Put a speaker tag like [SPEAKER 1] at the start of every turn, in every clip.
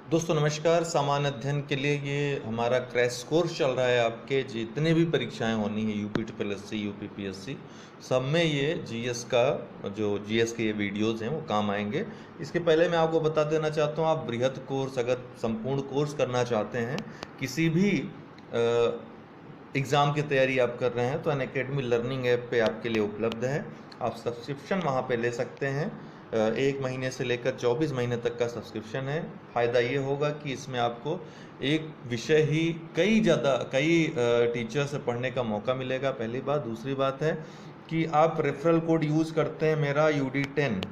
[SPEAKER 1] दोस्तों नमस्कार। सामान्य अध्ययन के लिए ये हमारा क्रैश कोर्स चल रहा है। आपके जितने भी परीक्षाएं होनी है UP triple S C UP P S C सब में ये जीएस का जो जीएस के ये वीडियोस हैं वो काम आएंगे। इसके पहले मैं आपको बता देना चाहता हूँ, आप बृहद कोर्स अगर संपूर्ण कोर्स करना चाहते हैं, किसी भी एग्ज़ाम की तैयारी आप कर रहे हैं तो अनअकैडमी लर्निंग ऐप पे आपके लिए उपलब्ध है। आप सब्सक्रिप्शन वहाँ पे ले सकते हैं। 1 महीने से लेकर 24 महीने तक का सब्सक्रिप्शन है। फ़ायदा ये होगा कि इसमें आपको एक विषय ही कई टीचर से पढ़ने का मौका मिलेगा, पहली बात। दूसरी बात है कि आप रेफरल कोड यूज़ करते हैं मेरा UD10,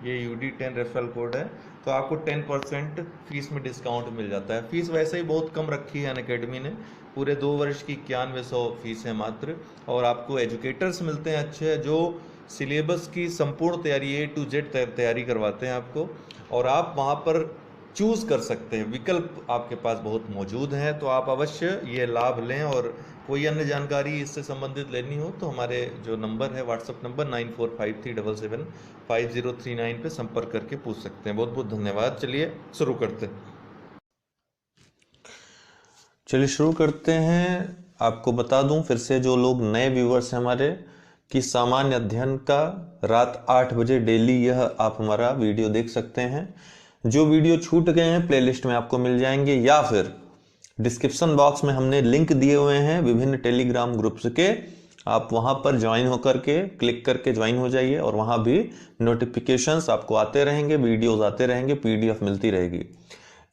[SPEAKER 1] ये UD10 रेफरल कोड है, तो आपको 10% फीस में डिस्काउंट मिल जाता है। फीस वैसे ही बहुत कम रखी है अनअकैडमी ने, पूरे 2 वर्ष की 9100 फीस है मात्र। और आपको एजुकेटर्स मिलते हैं अच्छे, जो सिलेबस की संपूर्ण तैयारी A to Z तैयारी करवाते हैं आपको। और आप वहाँ पर चूज़ कर सकते हैं, विकल्प आपके पास बहुत मौजूद हैं, तो आप अवश्य ये लाभ लें। और कोई अन्य जानकारी इससे संबंधित लेनी हो तो हमारे जो नंबर है, व्हाट्सएप नंबर 9453775039 पे संपर्क करके पूछ सकते हैं। बहुत बहुत धन्यवाद। चलिए शुरू करते हैं। आपको बता दूं फिर से, जो लोग नए व्यूवर्स हैं हमारे, कि सामान्य अध्ययन का रात 8 बजे डेली यह आप हमारा वीडियो देख सकते हैं। जो वीडियो छूट गए हैं प्लेलिस्ट में आपको मिल जाएंगे, या फिर डिस्क्रिप्शन बॉक्स में हमने लिंक दिए हुए हैं विभिन्न टेलीग्राम ग्रुप्स के, आप वहां पर ज्वाइन होकर के क्लिक करके ज्वाइन हो जाइए। और वहां भी नोटिफिकेशंस आपको आते रहेंगे, वीडियोस आते रहेंगे, PDF मिलती रहेगी।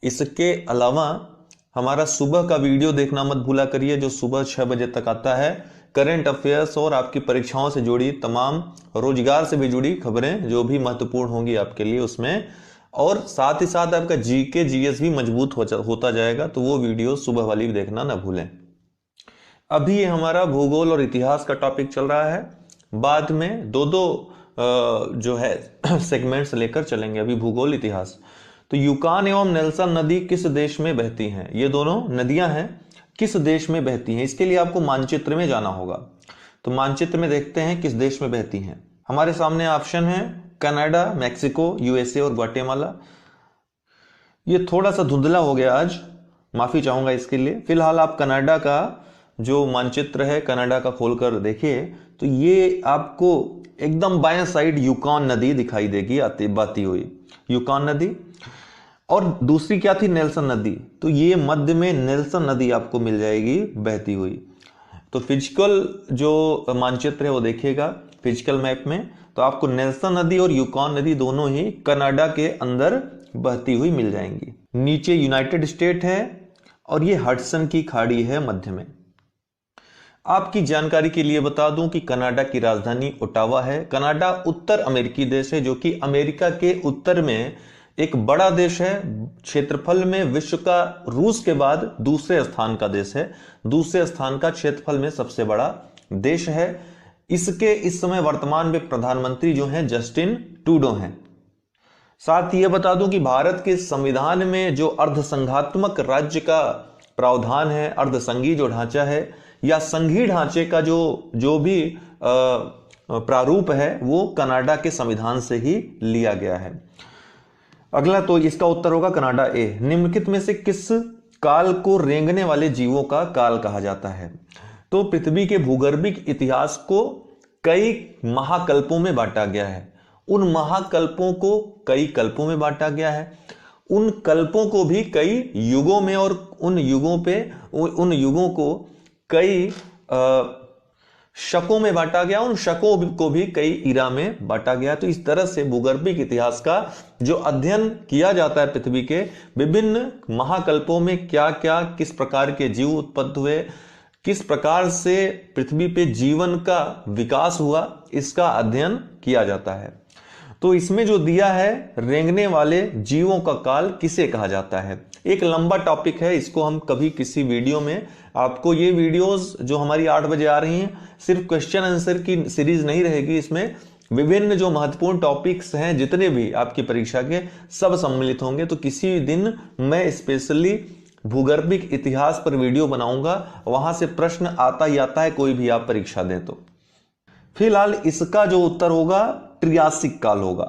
[SPEAKER 1] इसके अलावा हमारा सुबह का वीडियो देखना मत भूला करिए, जो सुबह 6 बजे तक आता है। करंट अफेयर्स और आपकी परीक्षाओं से जुड़ी तमाम, रोजगार से भी जुड़ी खबरें जो भी महत्वपूर्ण होंगी आपके लिए उसमें, और साथ ही साथ आपका GK GS भी मजबूत होता जाएगा। तो वो वीडियो सुबह वाली भी देखना ना भूलें। अभी ये हमारा भूगोल और इतिहास का टॉपिक चल रहा है, बाद में दो जो है सेगमेंट्स लेकर चलेंगे। अभी भूगोल इतिहास। तो यूकान एवं नेल्सन नदी किस देश में बहती हैं? ये दोनों नदियां हैं, किस देश में बहती हैं? इसके लिए आपको मानचित्र में जाना होगा। तो मानचित्र में देखते हैं किस देश में बहती हैं। हमारे सामने ऑप्शन है कनाडा, मैक्सिको, USA और ग्वाटेमाला। ये थोड़ा सा धुंधला हो गया आज, माफी चाहूंगा इसके लिए। फिलहाल आप कनाडा का जो मानचित्र है कनाडा का खोलकर देखिए, तो ये आपको एकदम बाएं साइड यूकॉन नदी दिखाई देगी बहती हुई, यूकॉन नदी। और दूसरी क्या थी? नेल्सन नदी। तो ये मध्य में नेल्सन नदी आपको मिल जाएगी बहती हुई। तो फिजिकल जो मानचित्र है वो देखिएगा फिजिकल मैप में, तो आपको नेल्सन नदी और यूकॉन नदी दोनों ही कनाडा के अंदर बहती हुई मिल जाएंगी। नीचे यूनाइटेड स्टेट है और ये हडसन की खाड़ी है मध्य में। आपकी जानकारी के लिए बता दूं कि कनाडा की राजधानी ओटावा है। कनाडा उत्तर अमेरिकी देश है, जो कि अमेरिका के उत्तर में एक बड़ा देश है। क्षेत्रफल में विश्व का रूस के बाद दूसरे स्थान का देश है, दूसरे स्थान का क्षेत्रफल में सबसे बड़ा देश है। इसके इस समय वर्तमान में प्रधानमंत्री जो हैं जस्टिन ट्रूडो हैं। साथ ही यह बता दूं कि भारत के संविधान में जो अर्धसंघात्मक राज्य का प्रावधान है, अर्धसंघीय जो ढांचा है या संघीय ढांचे का जो भी प्रारूप है, वो कनाडा के संविधान से ही लिया गया है। अगला, तो इसका उत्तर होगा कनाडा A। निम्नलिखित में से किस काल को रेंगने वाले जीवों का काल कहा जाता है? तो पृथ्वी के भूगर्भिक इतिहास को कई महाकल्पों में बांटा गया है। उन महाकल्पों को कई कल्पों में बांटा गया है, उन कल्पों को भी कई युगों में, और उन युगों को कई शकों में बांटा गया, उन शकों को भी कई इरा में बांटा गया। तो इस तरह से भूगर्भिक इतिहास का जो अध्ययन किया जाता है, पृथ्वी के विभिन्न महाकल्पों में क्या क्या किस प्रकार के जीव उत्पन्न हुए, किस प्रकार से पृथ्वी पे जीवन का विकास हुआ, इसका अध्ययन किया जाता है। तो इसमें जो दिया है, रेंगने वाले जीवों का काल किसे कहा जाता है, एक लंबा टॉपिक है। इसको हम कभी किसी वीडियो में, आपको ये वीडियोस जो हमारी 8 बजे आ रही हैं, सिर्फ क्वेश्चन आंसर की सीरीज नहीं रहेगी। इसमें विभिन्न जो महत्वपूर्ण टॉपिक्स हैं, जितने भी आपकी परीक्षा के, सब सम्मिलित होंगे। तो किसी दिन मैं स्पेशली भूगर्भिक इतिहास पर वीडियो बनाऊंगा, वहां से प्रश्न आता ही आता है, कोई भी आप परीक्षा दें तो। फिलहाल इसका जो उत्तर होगा ट्रियासिक काल होगा।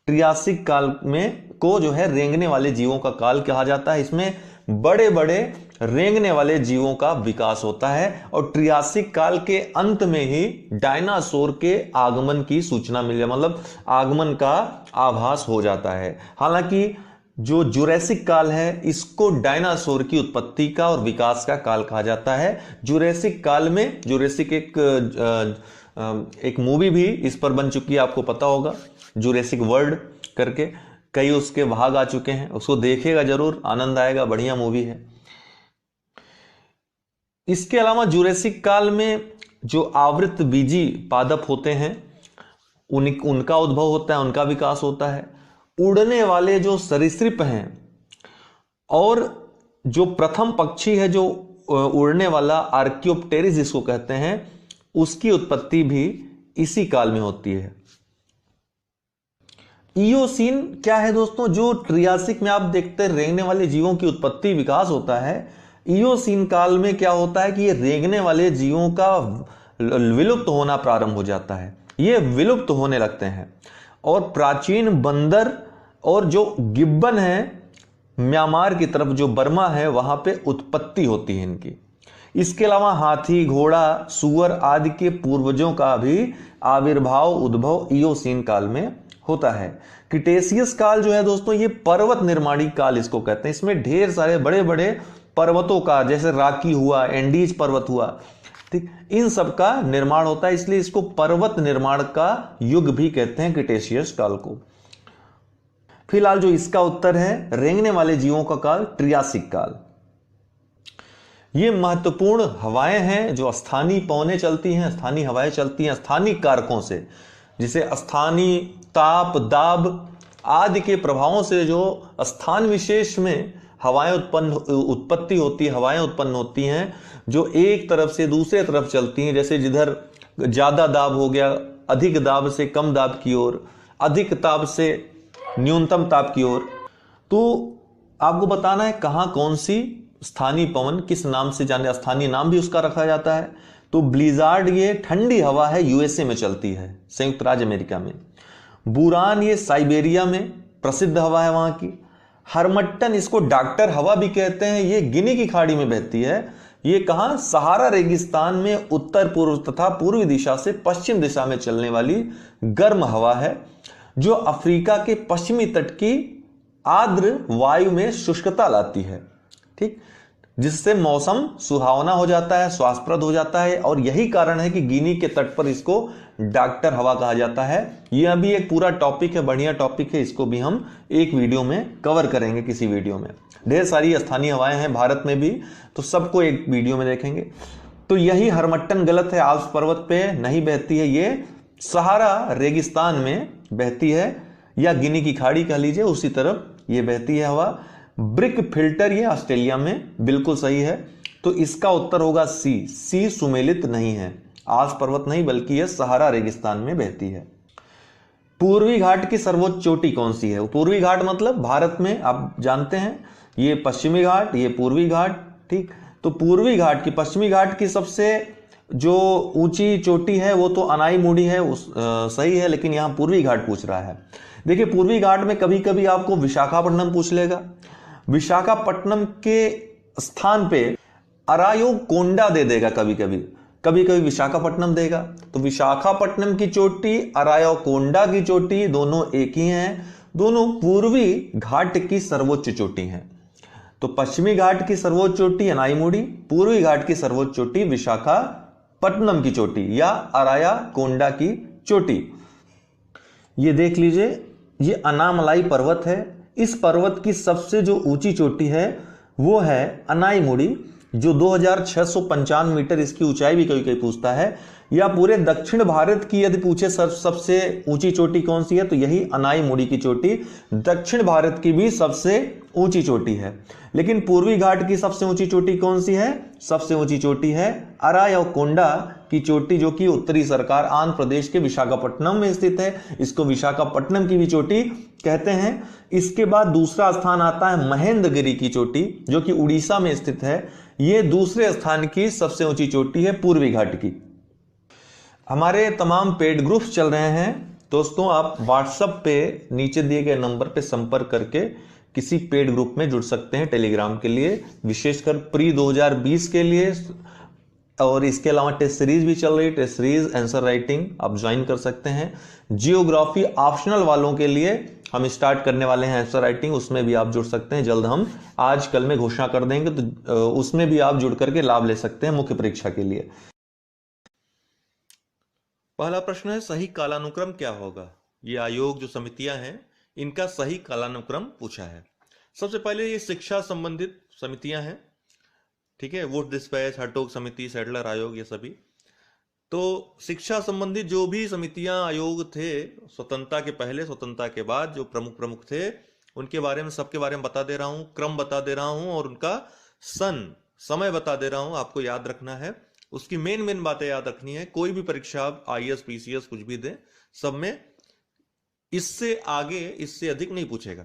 [SPEAKER 1] ट्रियासिक काल में को जो है रेंगने वाले जीवों का काल कहा जाता है। इसमें बड़े बड़े रेंगने वाले जीवों का विकास होता है और ट्रियासिक काल के अंत में ही डायनासोर के आगमन की सूचना मिल जाए, मतलब आगमन का आभास हो जाता है। हालांकि जो जुरैसिक काल है इसको डायनासोर की उत्पत्ति का और विकास का काल कहा जाता है। जुरैसिक काल में जुरैसिक एक मूवी भी इस पर बन चुकी है, आपको पता होगा, जुरैसिक वर्ल्ड करके, कई उसके भाग आ चुके हैं, उसको देखिएगा जरूर, आनंद आएगा, बढ़िया मूवी है। इसके अलावा जुरैसिक काल में जो आवृत बीजी पादप होते हैं उनका उद्भव होता है, उनका विकास होता है। उड़ने वाले जो सरीसृप हैं और जो प्रथम पक्षी है जो उड़ने वाला आर्कियोप्टेरिस जिसको कहते हैं, उसकी उत्पत्ति भी इसी काल में होती है। इयोसीन क्या है दोस्तों? जो ट्रियासिक में आप देखते हैं रेंगने वाले जीवों की उत्पत्ति विकास होता है, इयोसीन काल में क्या होता है कि ये रेंगने वाले जीवों का विलुप्त होना प्रारंभ हो जाता है, ये विलुप्त होने लगते हैं और प्राचीन बंदर और जो गिब्बन है म्यांमार की तरफ, जो बर्मा है, वहां पे उत्पत्ति होती है इनकी। इसके अलावा हाथी, घोड़ा, सुअर आदि के पूर्वजों का भी आविर्भाव उद्भव इयोसीन काल में होता है। क्रिटेशियस काल जो है दोस्तों, ये पर्वत निर्माणी काल इसको कहते हैं। इसमें ढेर सारे बड़े बड़े पर्वतों का, जैसे राकी हुआ, एंडीज पर्वत हुआ, ठीक, इन सब का निर्माण होता है, इसलिए इसको पर्वत निर्माण का युग भी कहते हैं क्रिटेशियस काल को। फिलहाल जो इसका उत्तर है, रेंगने वाले जीवों का काल ट्रियासिक काल। ये महत्वपूर्ण हवाएं हैं जो स्थानीय पवनें चलती हैं, स्थानीय हवाएं चलती हैं स्थानीय कारकों से, जिसे स्थानीय ताप, दाब आदि के प्रभावों से जो स्थान विशेष में हवाएं उत्पत्ति होती है, हवाएं उत्पन्न होती हैं जो एक तरफ से दूसरे तरफ चलती हैं। जैसे जिधर ज्यादा दाब हो गया, अधिक दाब से कम दाब की ओर, अधिक ताप से न्यूनतम ताप की ओर। तो आपको बताना है कहां कौन सी स्थानीय पवन किस नाम से जाने, स्थानीय नाम भी उसका रखा जाता है। तो ब्लिजार्ड ये ठंडी हवा है, यूएसए में चलती है, संयुक्त राज्य अमेरिका में। बुरान ये साइबेरिया में प्रसिद्ध हवा है वहां की। हरमट्टन, इसको डॉक्टर हवा भी कहते हैं, ये गिनी की खाड़ी में बहती है। ये कहां? सहारा रेगिस्तान में उत्तर पूर्व तथा पूर्वी दिशा से पश्चिम दिशा में चलने वाली गर्म हवा है, जो अफ्रीका के पश्चिमी तट की आर्द्र वायु में शुष्कता लाती है, ठीक, जिससे मौसम सुहावना हो जाता है, स्वास्थ्यप्रद हो जाता है। और यही कारण है कि गिनी के तट पर इसको डॉक्टर हवा कहा जाता है। यह भी एक पूरा टॉपिक है, बढ़िया टॉपिक है, इसको भी हम एक वीडियो में कवर करेंगे, किसी वीडियो में। ढेर सारी स्थानीय हवाएं हैं भारत में भी, तो सबको एक वीडियो में देखेंगे। तो यही हरमट्टन गलत है, आल्प्स पर्वत पे नहीं बहती है, ये सहारा रेगिस्तान में बहती है, या गिनी की खाड़ी कह लीजिए, उसी तरफ ये बहती है हवा। ब्रिक फिल्टर ये ऑस्ट्रेलिया में, बिल्कुल सही है। तो इसका उत्तर होगा सी सुमेलित नहीं है, आल्प्स पर्वत नहीं, बल्कि यह सहारा रेगिस्तान में बहती है। पूर्वी घाट की सर्वोच्च चोटी कौन सी है? पूर्वी घाट मतलब भारत में आप जानते हैं, ये पश्चिमी घाट, ये पूर्वी घाट, ठीक। तो पूर्वी घाट की, पश्चिमी घाट की सबसे जो ऊंची चोटी है वो तो अनाईमुड़ी है, सही है, लेकिन यहां पूर्वी घाट पूछ रहा है। देखिए पूर्वी घाट में कभी कभी आपको विशाखापट्टनम पूछ लेगा, विशाखापट्टनम के स्थान पे अरायोकोंडा दे देगा, कभी कभी विशाखापट्टनम देगा। तो विशाखापट्टनम की चोटी, अरायोकोंडा की चोटी, दोनों एक ही हैं, दोनों पूर्वी घाट की सर्वोच्च चोटी हैं। तो पश्चिमी घाट की सर्वोच्च चोटी अनाईमुड़ी, पूर्वी घाट की सर्वोच्च चोटी विशाखापट्टनम की चोटी या अरायाकोंडा की चोटी। ये देख लीजिए, ये अनामलाई पर्वत है। इस पर्वत की सबसे जो ऊंची चोटी है वो है अनाईमुड़ी, जो 2695 मीटर इसकी ऊंचाई भी कहीं पूछता है। या पूरे दक्षिण भारत की यदि पूछे सबसे ऊंची चोटी कौन सी है, तो यही अनाईमुड़ी की चोटी दक्षिण भारत की भी सबसे ऊंची चोटी है। लेकिन पूर्वी घाट की सबसे ऊंची चोटी कौन सी है? सबसे ऊंची चोटी है अरायोकोंडा की चोटी, जो कि उत्तरी सरकार आंध्र प्रदेश के विशाखापट्टनम में स्थित है। इसको विशाखापट्टनम की भी चोटी कहते हैं। इसके बाद दूसरा स्थान आता है महेंद्रगिरी की चोटी, जो कि उड़ीसा में स्थित है। यह दूसरे स्थान की सबसे ऊंची चोटी है पूर्वी घाट की। हमारे तमाम पेड ग्रुप्स चल रहे हैं, दोस्तों आप व्हाट्सएप पे नीचे दिए गए नंबर पे संपर्क करके किसी पेड ग्रुप में जुड़ सकते हैं टेलीग्राम के लिए, विशेषकर प्री 2020 के लिए। और इसके अलावा टेस्ट सीरीज भी चल रही है, टेस्ट सीरीज आंसर राइटिंग आप ज्वाइन कर सकते हैं। जियोग्राफी ऑप्शनल वालों के लिए हम स्टार्ट करने वाले हैं आंसर राइटिंग, उसमें भी आप जुड़ सकते हैं। जल्द हम आज कल में घोषणा कर देंगे, तो उसमें भी आप जुड़ करके लाभ ले सकते हैं मुख्य परीक्षा के लिए। पहला प्रश्न है, सही कालानुक्रम क्या होगा? ये आयोग जो समितियां हैं इनका सही कालानुक्रम पूछा है। सबसे पहले ये शिक्षा संबंधित समितियां हैं, ठीक है, वोट डिस्पैच, हरटोग समिति, सैडलर आयोग, ये सभी। तो शिक्षा संबंधित जो भी समितियां आयोग थे, स्वतंत्रता के पहले स्वतंत्रता के बाद जो प्रमुख थे, उनके बारे में सबके बारे में बता दे रहा हूं, क्रम बता दे रहा हूं और उनका समय बता दे रहा हूं। आपको याद रखना है, उसकी मेन बातें याद रखनी है। कोई भी परीक्षा आप आईएएस पीसीएस कुछ भी दे, सब में इससे आगे इससे अधिक नहीं पूछेगा।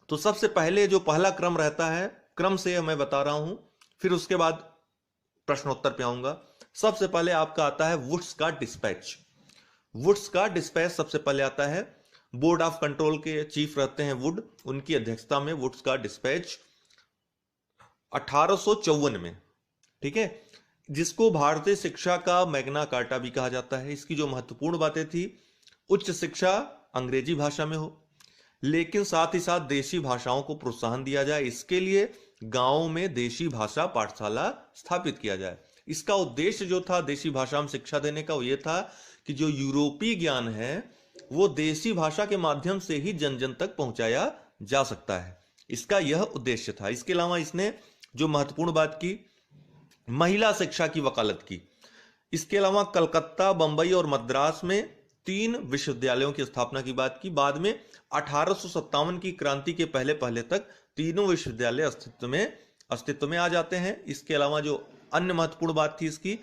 [SPEAKER 1] तो सबसे पहले जो पहला क्रम रहता है, क्रम से मैं बता रहा हूं, फिर उसके बाद प्रश्नोत्तर पे आऊंगा। सबसे पहले आपका आता है वुड्स का डिस्पैच। वुड्स का डिस्पैच सबसे पहले आता है। बोर्ड ऑफ कंट्रोल के चीफ रहते हैं वुड, उनकी अध्यक्षता में वुड्स का डिस्पैच 1854 में, ठीक है, जिसको भारतीय शिक्षा का मैग्ना कार्टा भी कहा जाता है। इसकी जो महत्वपूर्ण बातें थी, उच्च शिक्षा अंग्रेजी भाषा में हो, लेकिन साथ ही साथ देशी भाषाओं को प्रोत्साहन दिया जाए, इसके लिए गांवों में देशी भाषा पाठशाला स्थापित किया जाए। इसका उद्देश्य जो था देशी भाषा में शिक्षा देने का, वो ये था कि जो यूरोपीय ज्ञान है वो देशी भाषा के माध्यम से ही जन जन तक पहुंचाया जा सकता है, इसका यह उद्देश्य था। इसके अलावा इसने जो महत्वपूर्ण बात की, महिला शिक्षा की वकालत की। इसके अलावा कलकत्ता, बंबई और मद्रास में 3 विश्वविद्यालयों की स्थापना की बात की। बाद में 1857 की क्रांति के पहले तक तीनों विश्वविद्यालय अस्तित्व में आ जाते हैं। इसके अलावा जो अन्य महत्वपूर्ण बात थी इसकी,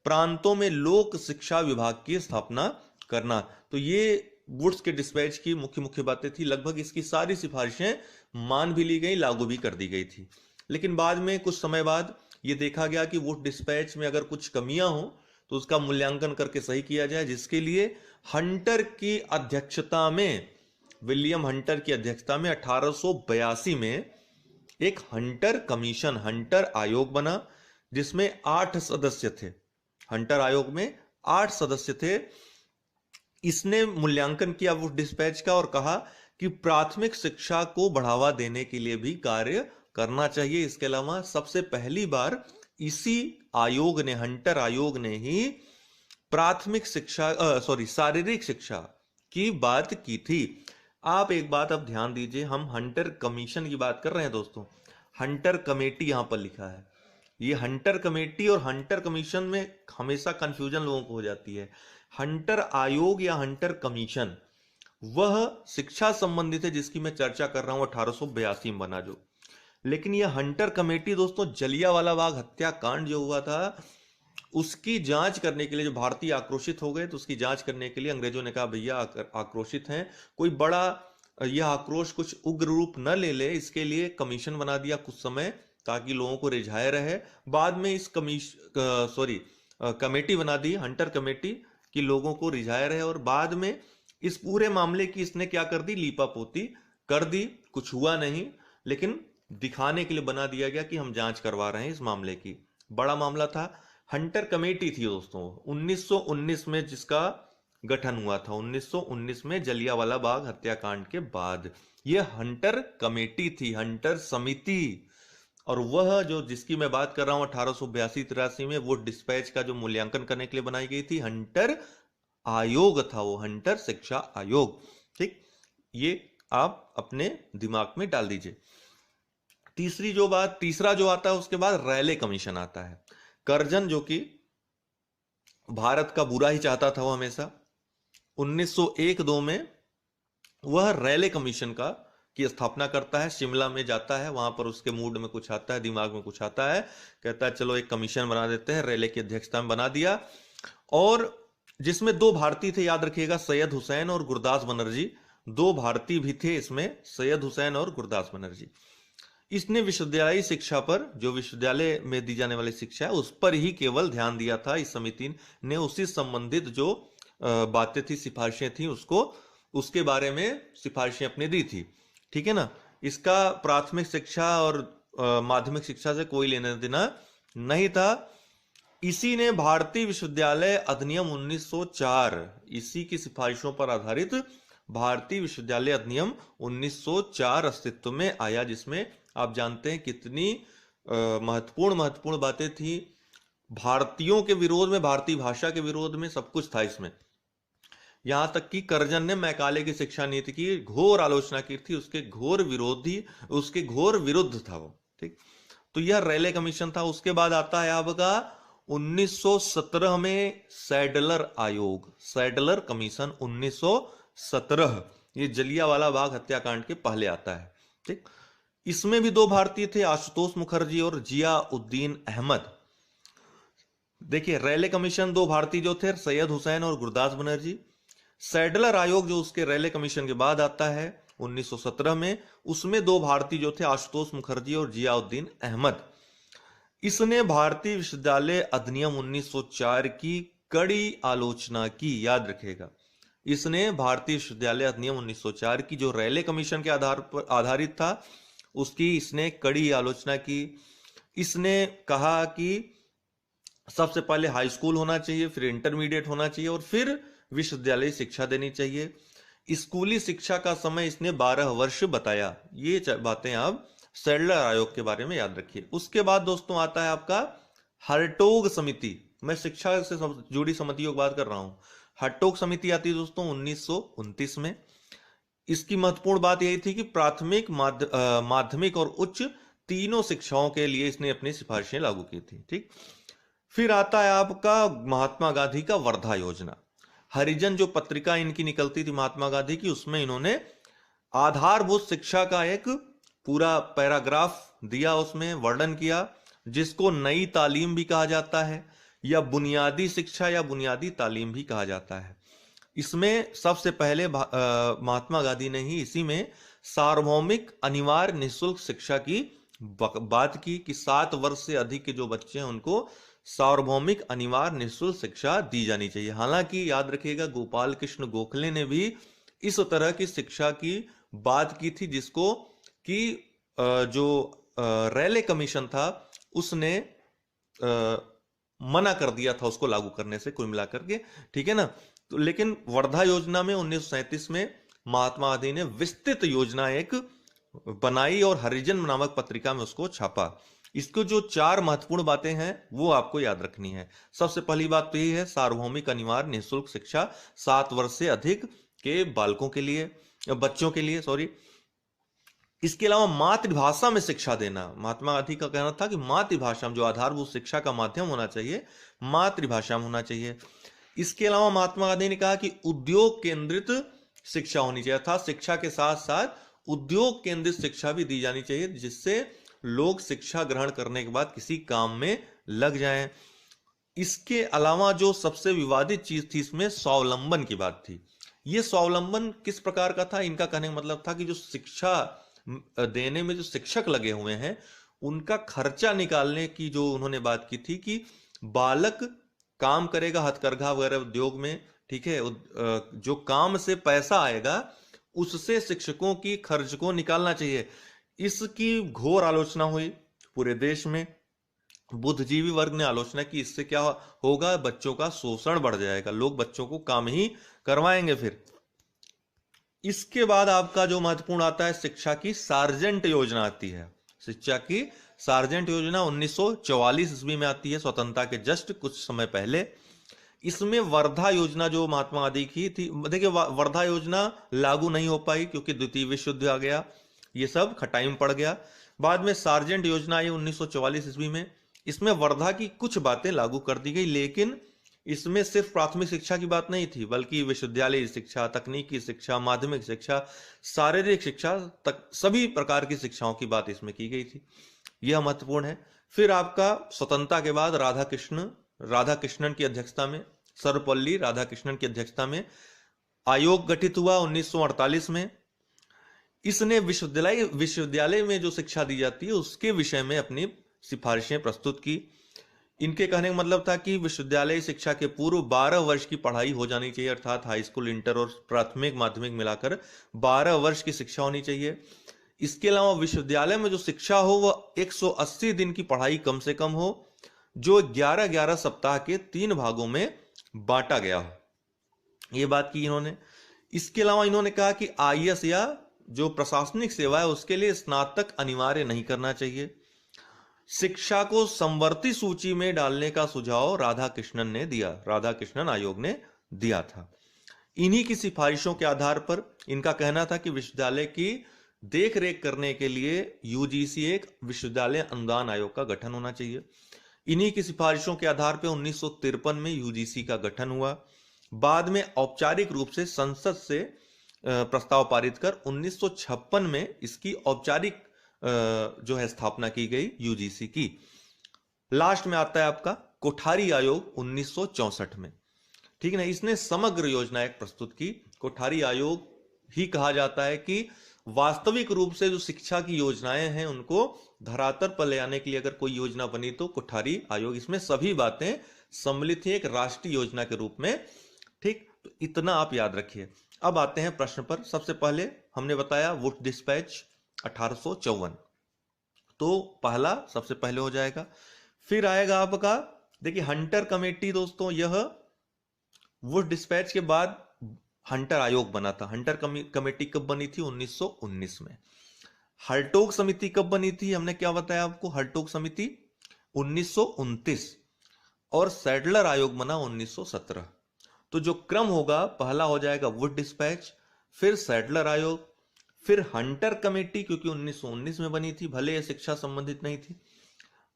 [SPEAKER 1] प्रांतों में लोक शिक्षा विभाग की स्थापना करना। तो ये वुड्स के डिस्पैच की मुख्य बातें थी। लगभग इसकी सारी सिफारिशें मान भी ली गई, लागू भी कर दी गई थी। लेकिन बाद में कुछ समय बाद ये देखा गया कि वुड डिस्पैच में अगर कुछ कमियां हो तो उसका मूल्यांकन करके सही किया जाए, जिसके लिए हंटर की अध्यक्षता में, विलियम हंटर की अध्यक्षता में 1882 में एक हंटर कमीशन, हंटर आयोग बना, जिसमें 8 सदस्य थे। हंटर आयोग में 8 सदस्य थे। इसने मूल्यांकन किया वुड डिस्पैच का और कहा कि प्राथमिक शिक्षा को बढ़ावा देने के लिए भी कार्य करना चाहिए। इसके अलावा सबसे पहली बार इसी आयोग ने, हंटर आयोग ने ही प्राथमिक शिक्षा शारीरिक शिक्षा की बात की थी। आप एक बात अब ध्यान दीजिए, हम हंटर कमीशन की बात कर रहे हैं दोस्तों, हंटर कमेटी यहां पर लिखा है। ये हंटर कमेटी और हंटर कमीशन में हमेशा कंफ्यूजन लोगों को हो जाती है। हंटर आयोग या हंटर कमीशन वह शिक्षा संबंधित है जिसकी मैं चर्चा कर रहा हूं, 1882 में बना जो। लेकिन यह हंटर कमेटी दोस्तों, जलियांवाला बाग हत्याकांड जो हुआ था उसकी जांच करने के लिए, जो भारतीय आक्रोशित हो गए तो उसकी जांच करने के लिए अंग्रेजों ने कहा भैया आक्रोशित हैं, कोई बड़ा यह आक्रोश कुछ उग्र रूप न ले ले, इसके लिए कमीशन बना दिया कुछ समय, ताकि लोगों को रिझाए रहे। बाद में इस कमेटी बना दी, हंटर कमेटी, कि लोगों को रिझाए रहे। और बाद में इस पूरे मामले की इसने क्या कर दी, लीपापोती कर दी। कुछ हुआ नहीं, लेकिन दिखाने के लिए बना दिया गया कि हम जांच करवा रहे हैं इस मामले की। बड़ा मामला था। हंटर कमेटी थी दोस्तों 1919 में जिसका गठन हुआ था, 1919 में जलियांवाला बाग हत्याकांड के बाद। यह हंटर कमेटी थी, हंटर समिति। और वह जो जिसकी मैं बात कर रहा हूं 1882-83 में वो डिस्पैच का जो मूल्यांकन करने के लिए बनाई गई थी, हंटर आयोग था वो, हंटर शिक्षा आयोग। ठीक, ये आप अपने दिमाग में डाल दीजिए। तीसरा जो आता है उसके बाद रैले कमीशन आता है। कर्जन जो कि भारत का बुरा ही चाहता था वो हमेशा, 1901-2 में वह रैले कमीशन की स्थापना करता है। शिमला में जाता है, वहां पर उसके मूड में कुछ आता है, दिमाग में कुछ आता है, कहता है चलो एक कमीशन बना देते हैं। रैले की अध्यक्षता में बना दिया, और जिसमें 2 भारतीय थे, याद रखिएगा, सैयद हुसैन और गुरदास बनर्जी। 2 भारतीय भी थे इसमें, सैयद हुसैन और गुरदास बनर्जी। इसने विश्वविद्यालयी शिक्षा पर, जो विश्वविद्यालय में दी जाने वाली शिक्षा है उस पर ही केवल ध्यान दिया था। इस समिति ने उससे संबंधित जो बातें थी, सिफारिशें थी, उसको उसके बारे में सिफारिशें अपने दी थी। ठीक है ना। इसका प्राथमिक शिक्षा और माध्यमिक शिक्षा से कोई लेना देना नहीं था। इसी ने भारतीय विश्वविद्यालय अधिनियम 1904, इसी की सिफारिशों पर आधारित भारतीय विश्वविद्यालय अधिनियम 1904 अस्तित्व में आया, जिसमें आप जानते हैं कितनी महत्वपूर्ण बातें थी। भारतीयों के विरोध में, भारतीय भाषा के विरोध में सब कुछ था इसमें। यहां तक कि कर्जन ने मैकाले की शिक्षा नीति की घोर आलोचना की थी, उसके घोर विरुद्ध था वो। ठीक, तो यह रेले कमीशन था। उसके बाद आता है आपका 1917 में सैडलर आयोग, सैडलर कमीशन 1917, ये जलियांवाला बाग हत्याकांड के पहले आता है। ठीक, इसमें भी दो भारतीय थे, आशुतोष मुखर्जी और जिया उद्दीन अहमद। देखिए, रेले कमीशन दो भारतीय जो थे, सैयद हुसैन और गुरदास बनर्जी। सैडलर आयोग जो उसके रेले कमीशन के बाद आता है 1917 में, उसमें दो भारतीय जो थे, आशुतोष मुखर्जी और जियाउद्दीन अहमद। इसने भारतीय विश्वविद्यालय अधिनियम 1904 की कड़ी आलोचना की, याद रखेगा। इसने भारतीय विश्वविद्यालय अधिनियम 1904 की, जो रेले कमीशन के आधार पर आधारित था, उसकी इसने कड़ी आलोचना की। इसने कहा कि सबसे पहले हाई स्कूल होना चाहिए, फिर इंटरमीडिएट होना चाहिए और फिर विश्वविद्यालय शिक्षा देनी चाहिए। स्कूली शिक्षा का समय इसने 12 वर्ष बताया। ये बातें आप सैडलर आयोग के बारे में याद रखिए। उसके बाद दोस्तों आता है आपका हर्टोग समिति। मैं शिक्षा से जुड़ी समितियों की बात कर रहा हूं। हर्टोग समिति आती है दोस्तों 1929 में। इसकी महत्वपूर्ण बात यही थी कि प्राथमिक, माध्यमिक और उच्च तीनों शिक्षाओं के लिए इसने अपनी सिफारिशें लागू की थी। ठीक, फिर आता है आपका महात्मा गांधी का वर्धा योजना। हरिजन जो पत्रिका इनकी निकलती थी महात्मा गांधी की, उसमें इन्होंने आधारभूत शिक्षा का एक पूरा पैराग्राफ दिया, उसमें वर्णन किया, जिसको नई तालीम भी कहा जाता है या बुनियादी शिक्षा या बुनियादी तालीम भी कहा जाता है। इसमें सबसे पहले महात्मा गांधी ने ही इसी में सार्वभौमिक अनिवार्य निःशुल्क शिक्षा की बात की कि 7 वर्ष से अधिक के जो बच्चे हैं उनको सार्वभौमिक अनिवार्य निःशुल्क शिक्षा दी जानी चाहिए। हालांकि याद रखिएगा, गोपाल कृष्ण गोखले ने भी इस तरह की शिक्षा की बात की थी, जिसको कि जो रेले कमीशन था उसने मना कर दिया था उसको लागू करने से, कुल मिलाकर के। ठीक है ना। तो लेकिन वर्धा योजना में 1937 में महात्मा गांधी ने विस्तृत योजना एक बनाई और हरिजन नामक पत्रिका में उसको छापा। इसको जो 4 महत्वपूर्ण बातें हैं वो आपको याद रखनी है। सबसे पहली बात तो यही है, सार्वभौमिक अनिवार्य निःशुल्क शिक्षा 7 वर्ष से अधिक के बालकों के लिए, बच्चों के लिए, सॉरी। इसके अलावा मातृभाषा में शिक्षा देना। महात्मा गांधी का कहना था कि मातृभाषा में, जो आधारभूत शिक्षा का माध्यम होना चाहिए, मातृभाषा में होना चाहिए। इसके अलावा महात्मा गांधी ने कहा कि उद्योग केंद्रित शिक्षा होनी चाहिए था। शिक्षा के साथ साथ उद्योग केंद्रित शिक्षा भी दी जानी चाहिए, जिससे लोग शिक्षा ग्रहण करने के बाद किसी काम में लग जाएं। इसके अलावा जो सबसे विवादित चीज थी इसमें स्वावलंबन की बात थी। यह स्वावलंबन किस प्रकार का था? इनका कहने का मतलब था कि जो शिक्षा देने में जो शिक्षक लगे हुए हैं उनका खर्चा निकालने की जो उन्होंने बात की थी कि बालक काम करेगा हथकरघा वगैरह उद्योग में, ठीक है, जो काम से पैसा आएगा उससे शिक्षकों की खर्च को निकालना चाहिए। इसकी घोर आलोचना हुई पूरे देश में। बुद्धिजीवी वर्ग ने आलोचना की, इससे क्या होगा, बच्चों का शोषण बढ़ जाएगा, लोग बच्चों को काम ही करवाएंगे। फिर इसके बाद आपका जो महत्वपूर्ण आता है, शिक्षा की सार्जेंट योजना आती है। शिक्षा की सार्जेंट योजना 1944 ईस्वी में आती है, स्वतंत्रता के जस्ट कुछ समय पहले। इसमें वर्धा योजना जो महात्मा गांधी की थी, देखिए वर्धा योजना लागू नहीं हो पाई क्योंकि द्वितीय विश्व युद्ध आ गया, ये सब खटाई में पड़ गया। बाद में सार्जेंट योजना आई 1944 ईस्वी में। इसमें वर्धा की कुछ बातें लागू कर दी गई, लेकिन इसमें सिर्फ प्राथमिक शिक्षा की बात नहीं थी, बल्कि विश्वविद्यालय शिक्षा, तकनीकी शिक्षा, माध्यमिक शिक्षा, शारीरिक शिक्षा तक सभी प्रकार की शिक्षाओं की बात इसमें की गई थी। यह महत्वपूर्ण है। फिर आपका स्वतंत्रता के बाद राधाकृष्णन की अध्यक्षता में, सर्वपल्ली राधाकृष्णन की अध्यक्षता में आयोग गठित हुआ 1948 में। इसने विश्वविद्यालय में जो शिक्षा दी जाती है उसके विषय में अपनी सिफारिशें प्रस्तुत की। इनके कहने का मतलब था कि विश्वविद्यालय शिक्षा के पूर्व 12 वर्ष की पढ़ाई हो जानी चाहिए, अर्थात हाई स्कूल, इंटर और प्राथमिक माध्यमिक मिलाकर 12 वर्ष की शिक्षा होनी चाहिए। इसके अलावा विश्वविद्यालय में जो शिक्षा हो वह 180 दिन की पढ़ाई कम से कम हो, जो 11-11 सप्ताह के 3 भागों में बांटा गया हो। ये बात की इन्होंने। इसके अलावा इन्होंने कहा कि आईएएस या जो प्रशासनिक सेवा है उसके लिए स्नातक अनिवार्य नहीं करना चाहिए। शिक्षा को समवर्ती सूची में डालने का सुझाव राधाकृष्णन ने दिया, राधाकृष्णन आयोग ने दिया था। इन्हीं की सिफारिशों के आधार पर इनका कहना था कि विश्वविद्यालय की देख रेख करने के लिए यूजीसी, एक विश्वविद्यालय अनुदान आयोग का गठन होना चाहिए। इन्हीं की सिफारिशों के आधार पर 1953 में यूजीसी का गठन हुआ। बाद में औपचारिक रूप से संसद से प्रस्ताव पारित कर 1956 में इसकी औपचारिक जो है स्थापना की गई यूजीसी की। लास्ट में आता है आपका कोठारी आयोग 1964 में, ठीक है ना। इसने समग्र योजना एक प्रस्तुत की। कोठारी आयोग ही कहा जाता है कि वास्तविक रूप से जो शिक्षा की योजनाएं हैं उनको धरातल पर ले आने के लिए अगर कोई योजना बनी तो कोठारी आयोग, इसमें सभी बातें सम्मिलित थी एक राष्ट्रीय योजना के रूप में, ठीक। तो इतना आप याद रखिए। अब आते हैं प्रश्न पर। सबसे पहले हमने बताया वुड डिस्पैच 1854, तो पहला सबसे पहले हो जाएगा। फिर आएगा आपका, देखिए हंटर कमेटी दोस्तों, यह वुड डिस्पैच के बाद हंटर आयोग बना था। हंटर कमेटी कब बनी थी? 1919 में। हर्टोग समिति कब बनी थी? हमने क्या बताया आपको, हर्टोग समिति 1929, और सैडलर आयोग बना 1917। तो जो क्रम होगा, पहला हो जाएगा वुड डिस्पैच, फिर सैडलर आयोग, फिर हंटर कमेटी क्योंकि 1919 में बनी थी, भले यह शिक्षा संबंधित नहीं थी,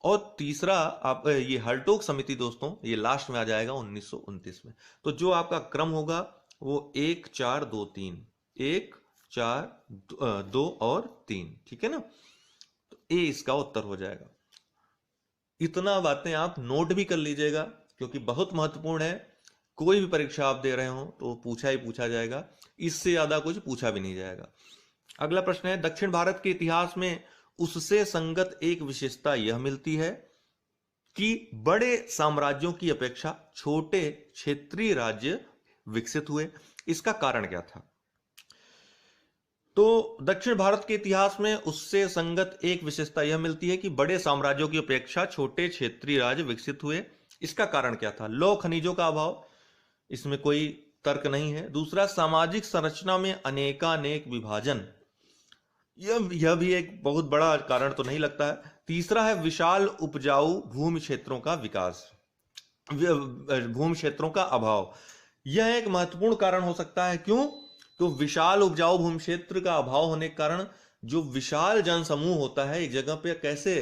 [SPEAKER 1] और तीसरा आप ये हर्टोग समिति दोस्तों, ये लास्ट में आ जाएगा 1929 में। तो जो आपका क्रम होगा वो 1 4 2 3, 1 4 2 और 3, ठीक है ना। तो ए इसका उत्तर हो जाएगा। इतना बातें आप नोट भी कर लीजिएगा क्योंकि बहुत महत्वपूर्ण है। कोई भी परीक्षा आप दे रहे हो तो पूछा ही पूछा जाएगा, इससे ज्यादा कुछ पूछा भी नहीं जाएगा। अगला प्रश्न है, दक्षिण भारत के इतिहास में उससे संगत एक विशेषता यह मिलती है कि बड़े साम्राज्यों की अपेक्षा छोटे क्षेत्रीय राज्य विकसित हुए। इसका कारण क्या था? तो दक्षिण भारत के इतिहास में उससे संगत एक विशेषता यह मिलती है कि बड़े साम्राज्यों की अपेक्षा छोटे क्षेत्रीय राज्य विकसित हुए। इसका कारण क्या था? लौह खनिजों का अभाव, इसमें कोई तर्क नहीं है। दूसरा, सामाजिक संरचना में अनेकानेक विभाजन, यह भी एक बहुत बड़ा कारण तो नहीं लगता है। तीसरा है विशाल उपजाऊ भूमि क्षेत्रों का विकास, भूमि क्षेत्रों का अभाव, यह एक महत्वपूर्ण कारण हो सकता है। क्यों? तो विशाल उपजाऊ भूमि क्षेत्र का अभाव होने के कारण जो विशाल जनसमूह होता है एक जगह पे कैसे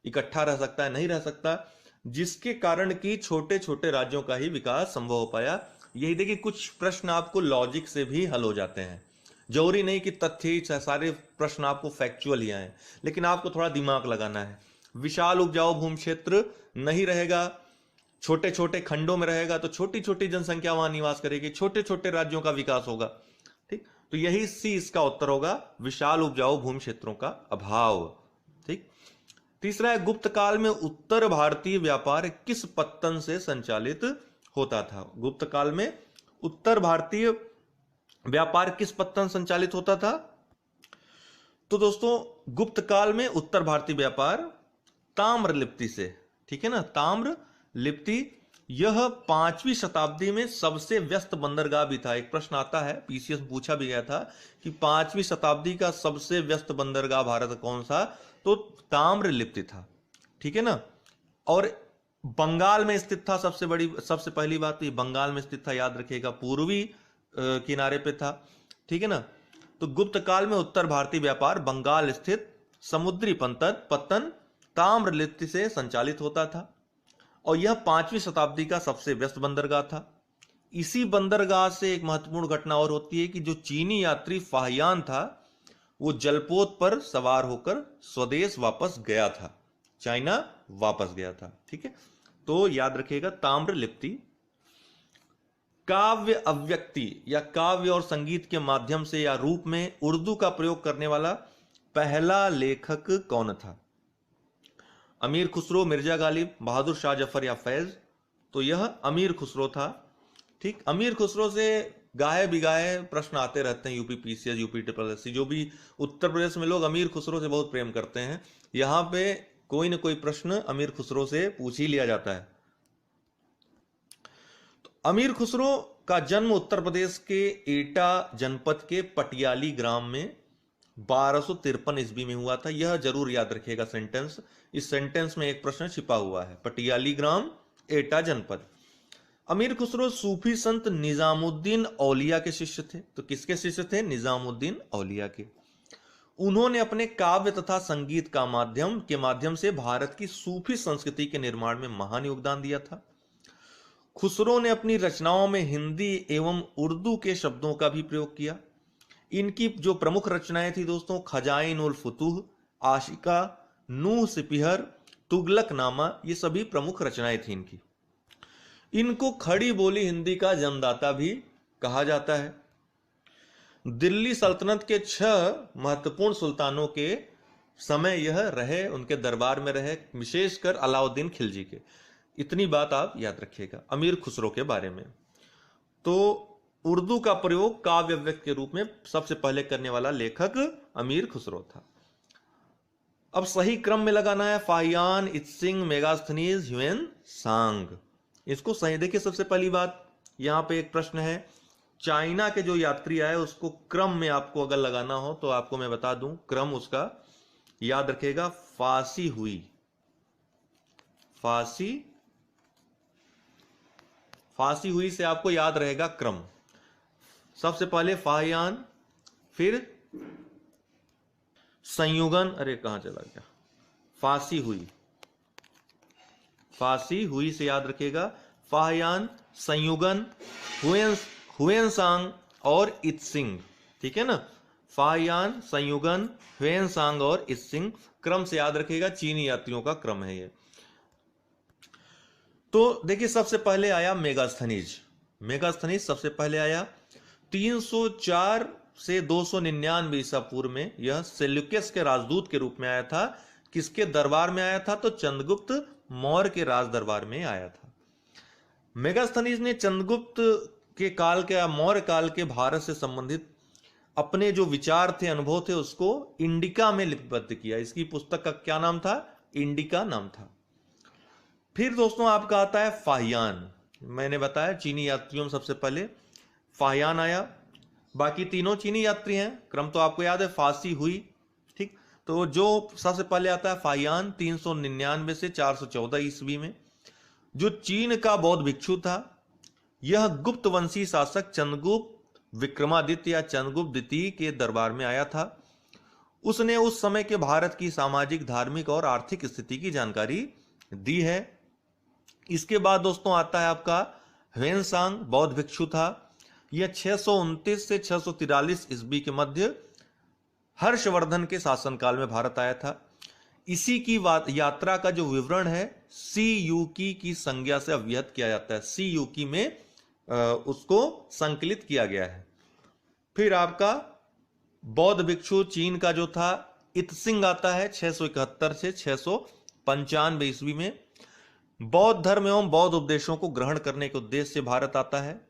[SPEAKER 1] इकट्ठा रह सकता है? नहीं रह सकता, जिसके कारण कि छोटे छोटे राज्यों का ही विकास संभव हो पाया। यही देखिए, कुछ प्रश्न आपको लॉजिक से भी हल हो जाते हैं, जरूरी नहीं कि तथ्य सारे प्रश्न आपको फैक्चुअल ही आए, लेकिन आपको थोड़ा दिमाग लगाना है। विशाल उपजाऊ भूमि क्षेत्र नहीं रहेगा, छोटे छोटे खंडों में रहेगा, तो छोटी छोटी जनसंख्या वहां निवास करेगी, छोटे छोटे राज्यों का विकास होगा, ठीक। तो यही सी इसका उत्तर होगा, विशाल उपजाऊ भूमि क्षेत्रों का अभाव, ठीक। तीसरा है, गुप्त काल में उत्तर भारतीय व्यापार किस पत्तन से संचालित होता था? गुप्त काल में उत्तर भारतीय व्यापार किस पत्तन संचालित होता था? तो दोस्तों, गुप्त काल में उत्तर भारतीय व्यापार ताम्र लिप्ति से, ठीक है ना, ताम्र लिप्ति। यह 5वीं शताब्दी में सबसे व्यस्त बंदरगाह भी था। एक प्रश्न आता है, पीसीएस में पूछा भी गया था कि 5वीं शताब्दी का सबसे व्यस्त बंदरगाह भारत कौन सा? तो ताम्र लिप्ति था, ठीक है ना। और बंगाल में स्थित था, सबसे पहली बात तो ये बंगाल में स्थित था, याद रखिएगा, पूर्वी किनारे पे था, ठीक है ना। तो गुप्त काल में उत्तर भारतीय व्यापार बंगाल स्थित समुद्री पत्तन ताम्र लिप्ति से संचालित होता था, और यह 5वीं शताब्दी का सबसे व्यस्त बंदरगाह था। इसी बंदरगाह से एक महत्वपूर्ण घटना और होती है कि जो चीनी यात्री फाहियान था वो जलपोत पर सवार होकर स्वदेश वापस गया था, चाइना वापस गया था, ठीक है। तो याद रखिएगा, ताम्र लिप्ति। काव्य अव्यक्ति या काव्य और संगीत के माध्यम से या रूप में उर्दू का प्रयोग करने वाला पहला लेखक कौन था? अमीर खुसरो, मिर्जा गालिब, बहादुर शाह जफर या फैज? तो यह अमीर खुसरो था। ठीक, अमीर खुसरो से गाए बिगाए प्रश्न आते रहते हैं, UP PCS, UP triple SC, जो भी उत्तर प्रदेश में लोग अमीर खुसरो से बहुत प्रेम करते हैं, यहां पे कोई ना कोई प्रश्न अमीर खुसरो से पूछ ही लिया जाता है। तो अमीर खुसरो का जन्म उत्तर प्रदेश के एटा जनपद के पटियाली ग्राम में 1253 ईस्वी में हुआ था। यह जरूर याद रखिएगा सेंटेंस, इस सेंटेंस में एक प्रश्न छिपा हुआ है। पटियाली ग्राम, एटा जनपद। अमीर खुसरो सूफी संत निजामुद्दीन औलिया के शिष्य थे। तो किसके शिष्य थे? निजामुद्दीन औलिया के। उन्होंने अपने काव्य तथा संगीत का माध्यम से भारत की सूफी संस्कृति के निर्माण में महान योगदान दिया था। खुसरो ने अपनी रचनाओं में हिंदी एवं उर्दू के शब्दों का भी प्रयोग किया। इनकी जो प्रमुख रचनाएं थी दोस्तों, खजाइन उल फुतूह, आशिका, नूह सिपिहर, तुगलक नामा, ये सभी प्रमुख रचनाएं थी इनकी। इनको खड़ी बोली हिंदी का जन्मदाता भी कहा जाता है। दिल्ली सल्तनत के 6 महत्वपूर्ण सुल्तानों के समय यह रहे, उनके दरबार में रहे, विशेषकर अलाउद्दीन खिलजी के। इतनी बात आप याद रखिएगा अमीर खुसरो के बारे में। तो उर्दू का प्रयोग काव्य व्यक्त के रूप में सबसे पहले करने वाला लेखक अमीर खुसरो था। अब सही क्रम में लगाना है। फाहियान, इत्सिंग, मेगास्थनीज, ह्यूएन सांग, इसको सही देखिए। सबसे पहली बात, यहां पे एक प्रश्न है, चाइना के जो यात्री आए उसको क्रम में आपको अगर लगाना हो तो आपको मैं बता दूं, क्रम उसका याद रखिएगा, फासी हुई। फासी हुई से आपको याद रहेगा क्रम। सबसे पहले फाहियान, फिर संयुगन, अरे कहां चला गया, फासी हुई से याद रखिएगा, फाहियान, संयुगन, हुएनसांग और इत्सिंग। ठीक है ना, फाहियान, संयुगन, हुएनसांग और इत्सिंग, क्रम से याद रखिएगा, चीनी यात्रियों का क्रम है ये। तो देखिए सबसे पहले आया मेगास्थनीज सबसे पहले आया 304 से 299 ईसा पूर्व में। यह सेल्यूकस के राजदूत के रूप में आया था। किसके दरबार में आया था? तो चंद्रगुप्त मौर्य के राज दरबार में आया था। मेगास्थनीज ने चंद्रगुप्त के काल के, मौर्य काल के भारत से संबंधित अपने जो विचार थे, अनुभव थे, उसको इंडिका में लिपिबद्ध किया। इसकी पुस्तक का क्या नाम था? इंडिका नाम था। फिर दोस्तों आपका आता है फाहियान। मैंने बताया चीनी यात्रियों में सबसे पहले फाहियान आया। बाकी तीनों चीनी यात्री हैं, क्रम तो आपको याद है, फासी हुई। ठीक, तो जो सबसे पहले आता है फाहियान 399 से 414 ईस्वी में, जो चीन का बौद्ध भिक्षु था। यह गुप्त वंशी शासक चंद्रगुप्त विक्रमादित्य या चंद्रगुप्त द्वितीय के दरबार में आया था। उसने उस समय के भारत की सामाजिक, धार्मिक और आर्थिक स्थिति की जानकारी दी है। इसके बाद दोस्तों आता है आपका ह्वेनसांग, बौद्ध भिक्षु था। यह 629 से 643 ईस्वी के मध्य हर्षवर्धन के शासनकाल में भारत आया था। इसी की यात्रा का जो विवरण है सी यूकी की संज्ञा से अव्यक्त किया जाता है। सी यूकी में उसको संकलित किया गया है। फिर आपका बौद्ध भिक्षु चीन का जो था इत्सिंग आता है 671 से 695 ईस्वी में। बौद्ध धर्म एवं बौद्ध उपदेशों को ग्रहण करने के उद्देश्य से भारत आता है।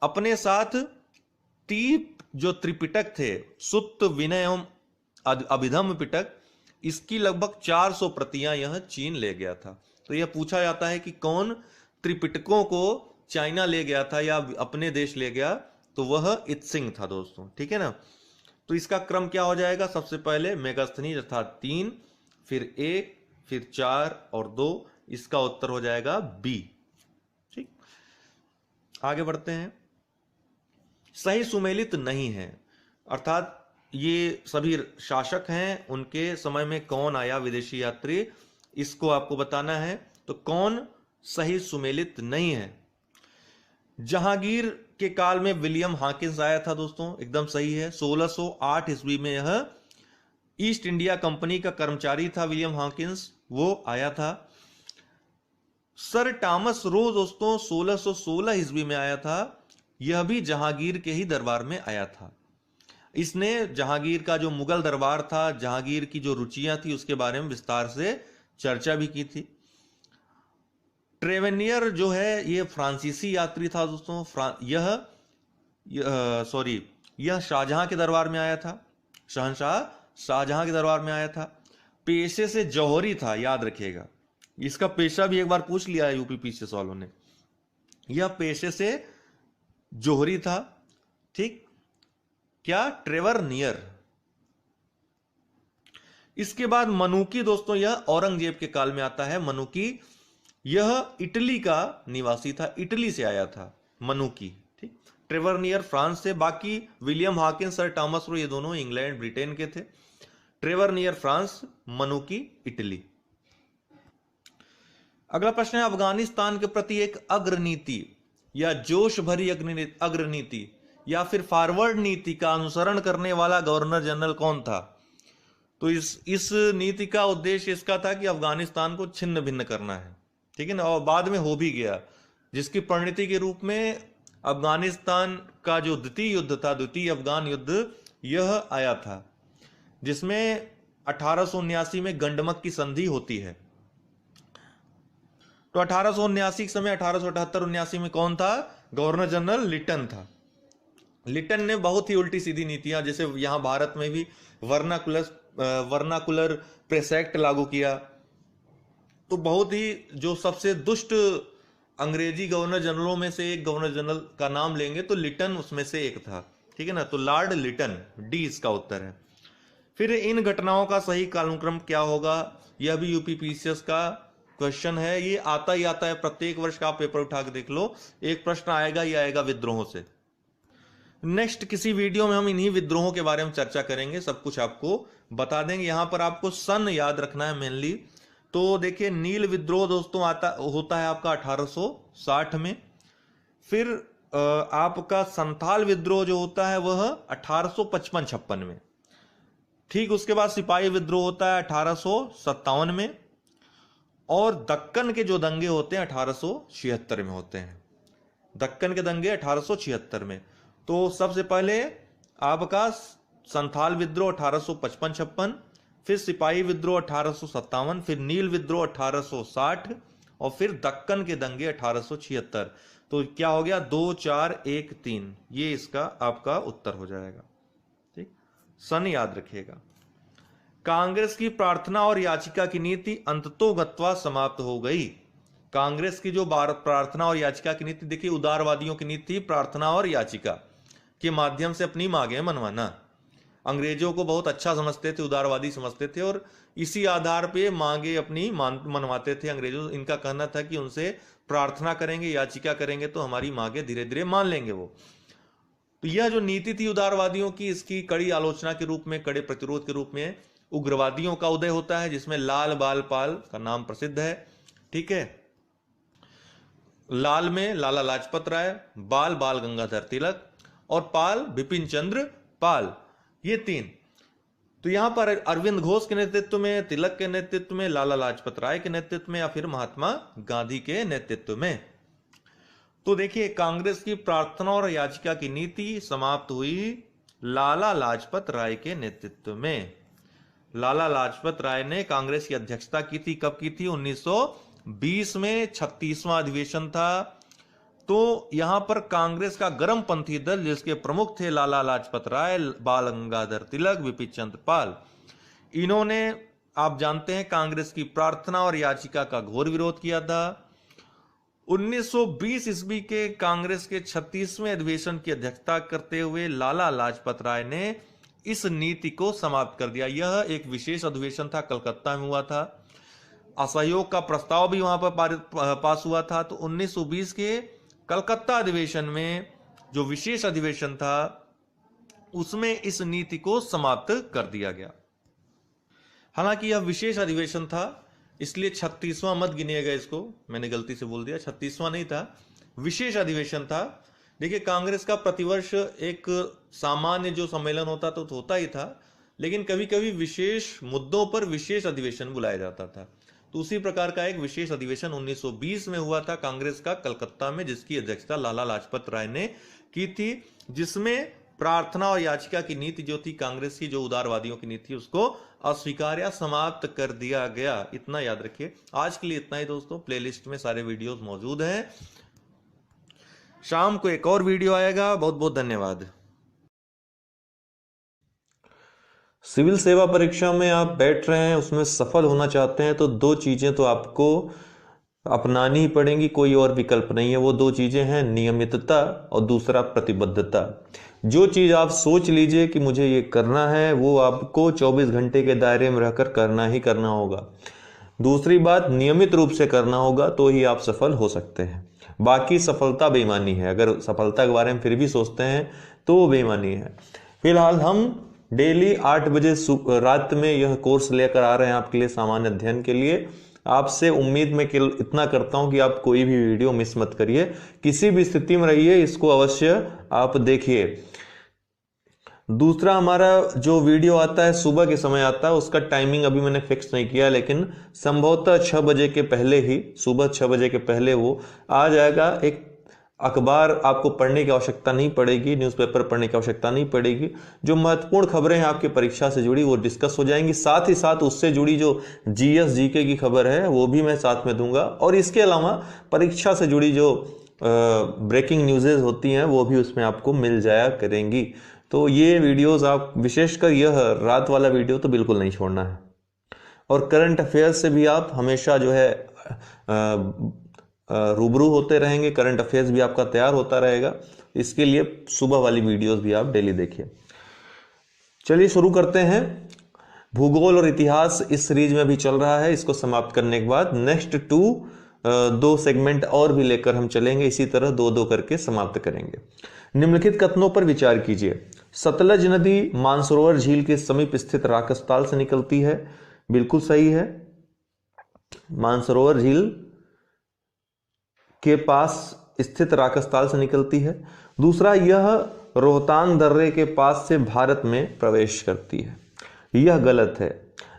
[SPEAKER 1] अपने साथ जो त्रिपिटक थे, सुत्त, विनय एवं अभिधम्म पिटक, इसकी लगभग 400 प्रतियां यह चीन ले गया था। तो यह पूछा जाता है कि कौन त्रिपिटकों को चाइना ले गया था या अपने देश ले गया, तो वह इत्सिंग था दोस्तों। ठीक है ना, तो इसका क्रम क्या हो जाएगा? सबसे पहले मेगास्थनीज अर्थात 3, फिर 1, फिर 4 और 2। इसका उत्तर हो जाएगा बी। ठीक, आगे बढ़ते हैं। सही सुमेलित नहीं है, अर्थात ये सभी शासक हैं, उनके समय में कौन आया विदेशी यात्री, इसको आपको बताना है। तो कौन सही सुमेलित नहीं है? जहांगीर के काल में विलियम हॉकिंस आया था दोस्तों, एकदम सही है। 1608 ईस्वी में यह ईस्ट इंडिया कंपनी का कर्मचारी था विलियम हॉकिंस, वो आया था। सर टॉमस रो दोस्तों 1616 ईस्वी में आया था। यह भी जहांगीर के ही दरबार में आया था। इसने जहांगीर का जो मुगल दरबार था, जहांगीर की जो रुचियां थी, उसके बारे में विस्तार से चर्चा भी की थी। ट्रेवेनियर जो है ये फ्रांसीसी यात्री था दोस्तों। यह शाहजहां के दरबार में आया था, शहंशाह शाहजहां के दरबार में आया था। पेशे से जौहरी था, याद रखिएगा, इसका पेशा भी एक बार पूछ लिया है यूपी पीसीएस वालों ने। यह पेशे से जौहरी था, ठीक, क्या, ट्रेवर नियर। इसके बाद मनुकी दोस्तों, यह औरंगजेब के काल में आता है। मनुकी यह इटली का निवासी था, इटली से आया था मनुकी, ठीक। ट्रेवर नियर फ्रांस से, बाकी William Hawkins, sir Thomas Roe, ये दोनों इंग्लैंड ब्रिटेन के थे। Tavernier France, Manucci Italy. अगला प्रश्न है, अफगानिस्तान के प्रति एक अग्रनीति या जोश भरी अग्रनीति या फिर फॉरवर्ड नीति का अनुसरण करने वाला गवर्नर जनरल कौन था? तो इस नीति का उद्देश्य इसका था कि अफगानिस्तान को छिन्न भिन्न करना है, ठीक है ना, और बाद में हो भी गया, जिसकी परिणति के रूप में अफगानिस्तान का जो द्वितीय युद्ध था, द्वितीय अफगान युद्ध, यह आया था, जिसमें 1879 में गंडमक की संधि होती है। तो 1879 के समय 1878-79 में कौन था? गवर्नर जनरल लिटन था। लिटन ने बहुत ही उल्टी सीधी नीतियां, जैसे यहां भारत में भी वर्नाकुलर प्रेस एक्ट लागू किया। तो बहुत ही जो सबसे दुष्ट अंग्रेजी गवर्नर जनरलों में से एक गवर्नर जनरल का नाम लेंगे तो लिटन उसमें से एक था, ठीक है ना। तो लॉर्ड लिटन, डी इसका उत्तर है। फिर इन घटनाओं का सही कालक्रम क्या होगा, यह भी यूपी पीसीएस का क्वेश्चन है। ये आता ही आता है, प्रत्येक वर्ष का आप पेपर उठा के देख लो, एक प्रश्न आएगा ही आएगा विद्रोहों से। नेक्स्ट किसी वीडियो में हम इन्हीं विद्रोहों के बारे में चर्चा करेंगे, सब कुछ आपको बता देंगे। यहां पर आपको सन याद रखना है मेनली। तो देखिए, नील विद्रोह दोस्तों होता है आपका 1860 में। फिर आपका संथाल विद्रोह जो होता है वह 1855-56 में, ठीक। उसके बाद सिपाही विद्रोह होता है 1857 में, और दक्कन के जो दंगे होते हैं 1876 में होते हैं। दक्कन के दंगे 1876 में। तो सबसे पहले आपका संथाल विद्रोह 1855-56, फिर सिपाही विद्रोह 1857, फिर नील विद्रोह 1860, और फिर दक्कन के दंगे 1876। तो क्या हो गया, 2, 4, 1, 3, ये इसका आपका उत्तर हो जाएगा, ठीक। सन याद रखिएगा। कांग्रेस की प्रार्थना और याचिका की नीति अंततोगत्वा समाप्त हो गई। कांग्रेस की जो प्रार्थना और याचिका की नीति, देखिए उदारवादियों की नीति प्रार्थना और याचिका के माध्यम से अपनी मांगे मनवाना। अंग्रेजों को बहुत अच्छा समझते थे, उदारवादी समझते थे, और इसी आधार पे मांगे अपनी मनवाते थे अंग्रेजों। इनका कहना था कि उनसे प्रार्थना करेंगे, याचिका करेंगे तो हमारी मांगे धीरे धीरे मान लेंगे वो। तो यह जो नीति थी उदारवादियों की, इसकी कड़ी आलोचना के रूप में, कड़े प्रतिरोध के रूप में उग्रवादियों का उदय होता है, जिसमें लाल बाल पाल का नाम प्रसिद्ध है, ठीक है। लाल में लाला लाजपत राय, बाल बाल गंगाधर तिलक, और पाल बिपिन चंद्र पाल, ये तीन। तो यहां पर अरविंद घोष के नेतृत्व में, तिलक के नेतृत्व में, लाला लाजपत राय के नेतृत्व में, या फिर महात्मा गांधी के नेतृत्व में। तो देखिए, कांग्रेस की प्रार्थना और याचिका की नीति समाप्त हुई लाला लाजपत राय के नेतृत्व में। लाला लाजपत राय ने कांग्रेस की अध्यक्षता की थी। कब की थी? 1920 में 36वां अधिवेशन था। तो यहां पर कांग्रेस का गर्मपंथी दल, जिसके प्रमुख थे लाला लाजपत राय, बाल गंगाधर तिलक, बिपिन चंद्र पाल, इन्होंने, आप जानते हैं, कांग्रेस की प्रार्थना और याचिका का घोर विरोध किया था। 1920 ईस्वी के कांग्रेस के 36वें अधिवेशन की अध्यक्षता करते हुए लाला लाजपत राय ने इस नीति को समाप्त कर दिया। यह एक विशेष अधिवेशन था, कलकत्ता में हुआ था। असहयोग का प्रस्ताव भी वहां पर पास हुआ था। तो 1920 के कलकत्ता अधिवेशन में जो विशेष अधिवेशन था, उसमें इस नीति को समाप्त कर दिया गया। हालांकि यह विशेष अधिवेशन था, इसलिए 36वां मत गिनिएगा इसको, मैंने गलती से बोल दिया, 36वां नहीं था, विशेष अधिवेशन था। देखिए, कांग्रेस का प्रतिवर्ष एक सामान्य जो सम्मेलन होता तो होता ही था, लेकिन कभी कभी विशेष मुद्दों पर विशेष अधिवेशन बुलाया जाता था। तो उसी प्रकार का एक विशेष अधिवेशन 1920 में हुआ था कांग्रेस का, कलकत्ता में, जिसकी अध्यक्षता लाला लाजपत राय ने की थी, जिसमें प्रार्थना और याचिका की नीति जो थी कांग्रेस की, जो उदारवादियों की नीति, उसको अस्वीकार या समाप्त कर दिया गया। इतना याद रखिए। आज के लिए इतना ही दोस्तों। प्लेलिस्ट में सारे वीडियोस मौजूद हैं। शाम को एक और वीडियो आएगा। बहुत बहुत धन्यवाद। सिविल सेवा परीक्षा में आप बैठ रहे हैं, उसमें सफल होना चाहते हैं, तो दो चीजें तो आपको अपनानी ही पड़ेंगी, कोई और विकल्प नहीं है। वो दो चीजें हैं, नियमितता और दूसरा प्रतिबद्धता। जो चीज आप सोच लीजिए कि मुझे ये करना है, वो आपको 24 घंटे के दायरे में रहकर करना ही करना होगा। दूसरी बात, नियमित रूप से करना होगा, तो ही आप सफल हो सकते हैं। बाकी सफलता बेईमानी है। अगर सफलता के बारे में फिर भी सोचते हैं तो वो बेईमानी है। फिलहाल हम डेली 8 बजे रात में यह कोर्स लेकर आ रहे हैं आपके लिए, सामान्य अध्ययन के लिए। आपसे उम्मीद मैं इतना करता हूं कि आप कोई भी वीडियो मिस मत करिए। किसी भी स्थिति में रहिए, इसको अवश्य आप देखिए। दूसरा, हमारा जो वीडियो आता है सुबह के समय आता है, उसका टाइमिंग अभी मैंने फिक्स नहीं किया, लेकिन संभवतः 6 बजे के पहले ही, सुबह 6 बजे के पहले वो आ जाएगा। एक अखबार आपको पढ़ने की आवश्यकता नहीं पड़ेगी, न्यूज़पेपर पढ़ने की आवश्यकता नहीं पड़ेगी। जो महत्वपूर्ण खबरें हैं आपकी परीक्षा से जुड़ी, वो डिस्कस हो जाएंगी। साथ ही साथ उससे जुड़ी जो जीएस जीके की खबर है, वो भी मैं साथ में दूंगा। और इसके अलावा परीक्षा से जुड़ी जो ब्रेकिंग न्यूज़ेज होती हैं, वो भी उसमें आपको मिल जाया करेंगी। तो ये वीडियोज़ आप, विशेषकर यह रात वाला वीडियो तो बिल्कुल नहीं छोड़ना है। और करंट अफेयर्स से भी आप हमेशा जो है रूबरू होते रहेंगे। करंट अफेयर्स भी आपका तैयार होता रहेगा। इसके लिए सुबह वाली वीडियोस भी आप डेली देखिए। चलिए शुरू करते हैं। भूगोल और इतिहास इस सीरीज में भी चल रहा है। इसको समाप्त करने के बाद नेक्स्ट 2 सेगमेंट और भी लेकर हम चलेंगे। इसी तरह 2-2 करके समाप्त करेंगे। निम्नलिखित कथनों पर विचार कीजिए। सतलज नदी मानसरोवर झील के समीप स्थित राकसताल से निकलती है। बिल्कुल सही है, मानसरोवर झील के पास स्थित राकसताल से निकलती है। दूसरा, यह रोहतांग दर्रे के पास से भारत में प्रवेश करती है। यह गलत है।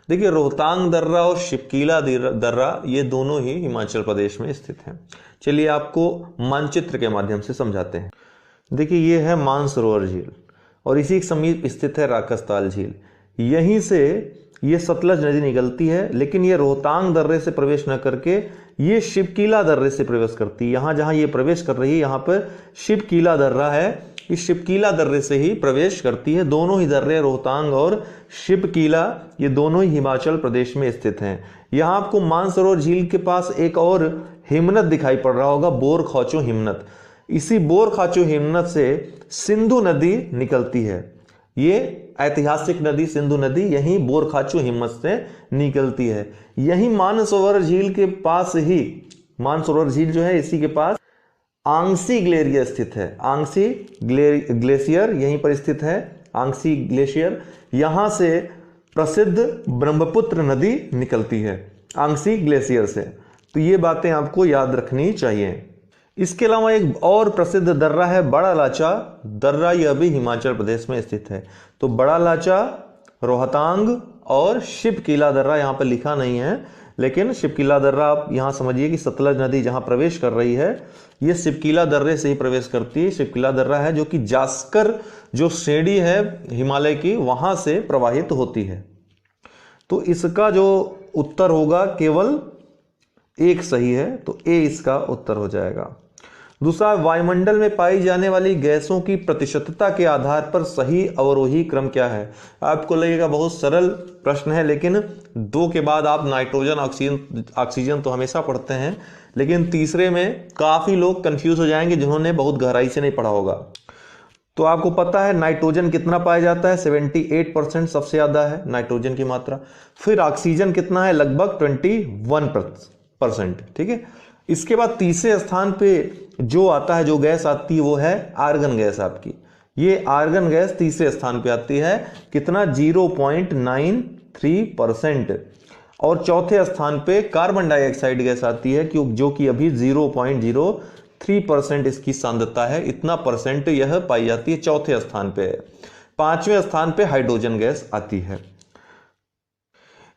[SPEAKER 1] देखिए, रोहतांग दर्रा और शिपकीला दर्रा ये दोनों ही हिमाचल प्रदेश में स्थित हैं। चलिए आपको मानचित्र के माध्यम से समझाते हैं। देखिए, ये है मानसरोवर झील और इसी के समीप स्थित है राकसताल झील। यहीं से ये सतलज नदी निकलती है, लेकिन ये रोहतांग दर्रे से प्रवेश न करके ये शिपकीला दर्रे से प्रवेश करती है। यहां जहां ये प्रवेश कर रही है, यहां पर शिपकीला दर्रा है। इस शिपकीला दर्रे से ही प्रवेश करती है। दोनों ही दर्रे, रोहतांग और शिपकीला, ये दोनों ही हिमाचल प्रदेश में स्थित हैं। यहां आपको मानसरोवर झील के पास एक और हिमनद दिखाई पड़ रहा होगा, बोरखाचो हिमनद। इसी बोरखाचो हिमनद से सिंधु नदी निकलती है। ये ऐतिहासिक नदी सिंधु नदी यहीं बोरखाचो हिमनद से निकलती है। यहीं मानसरोवर झील के पास ही, मानसरोवर झील जो है इसी के पास आंगसी ग्लेशियर स्थित है। आंगसी ग्लेशियर यहीं पर स्थित है। आंगसी ग्लेशियर, यहां से प्रसिद्ध ब्रह्मपुत्र नदी निकलती है आंगसी ग्लेशियर से। तो ये बातें आपको याद रखनी चाहिए। इसके अलावा एक और प्रसिद्ध दर्रा है बड़ा लाचा दर्रा। यह भी हिमाचल प्रदेश में स्थित है। तो बड़ा लाचा, रोहतांग और शिपकीला दर्रा यहाँ पर लिखा नहीं है, लेकिन शिपकीला दर्रा आप यहाँ समझिए कि सतलज नदी जहाँ प्रवेश कर रही है, ये शिपकीला दर्रे से ही प्रवेश करती है। शिपकीला दर्रा है जो कि जास्कर जो श्रेणी है हिमालय की, वहां से प्रवाहित होती है। तो इसका जो उत्तर होगा केवल एक सही है, तो ए इसका उत्तर हो जाएगा। दूसरा, वायुमंडल में पाई जाने वाली गैसों की प्रतिशतता के आधार पर सही अवरोही क्रम क्या है? आपको लगेगा बहुत सरल प्रश्न है, लेकिन 2 के बाद आप नाइट्रोजन, ऑक्सीजन तो हमेशा पढ़ते हैं, लेकिन तीसरे में काफी लोग कंफ्यूज हो जाएंगे जिन्होंने बहुत गहराई से नहीं पढ़ा होगा। तो आपको पता है नाइट्रोजन कितना पाया जाता है? 78% सबसे ज्यादा है नाइट्रोजन की मात्रा। फिर ऑक्सीजन कितना है? लगभग 21%। ठीक है। इसके बाद तीसरे स्थान पे जो आता है, जो गैस आती है, वो है आर्गन गैस आपकी। ये आर्गन गैस तीसरे स्थान पे आती है। कितना? 0.93%। और चौथे स्थान पे कार्बन डाइऑक्साइड गैस आती है, जो कि अभी 0.03% इसकी सांद्रता है। इतना परसेंट यह पाई जाती है, चौथे स्थान पे है। 5वें स्थान पे हाइड्रोजन गैस आती है।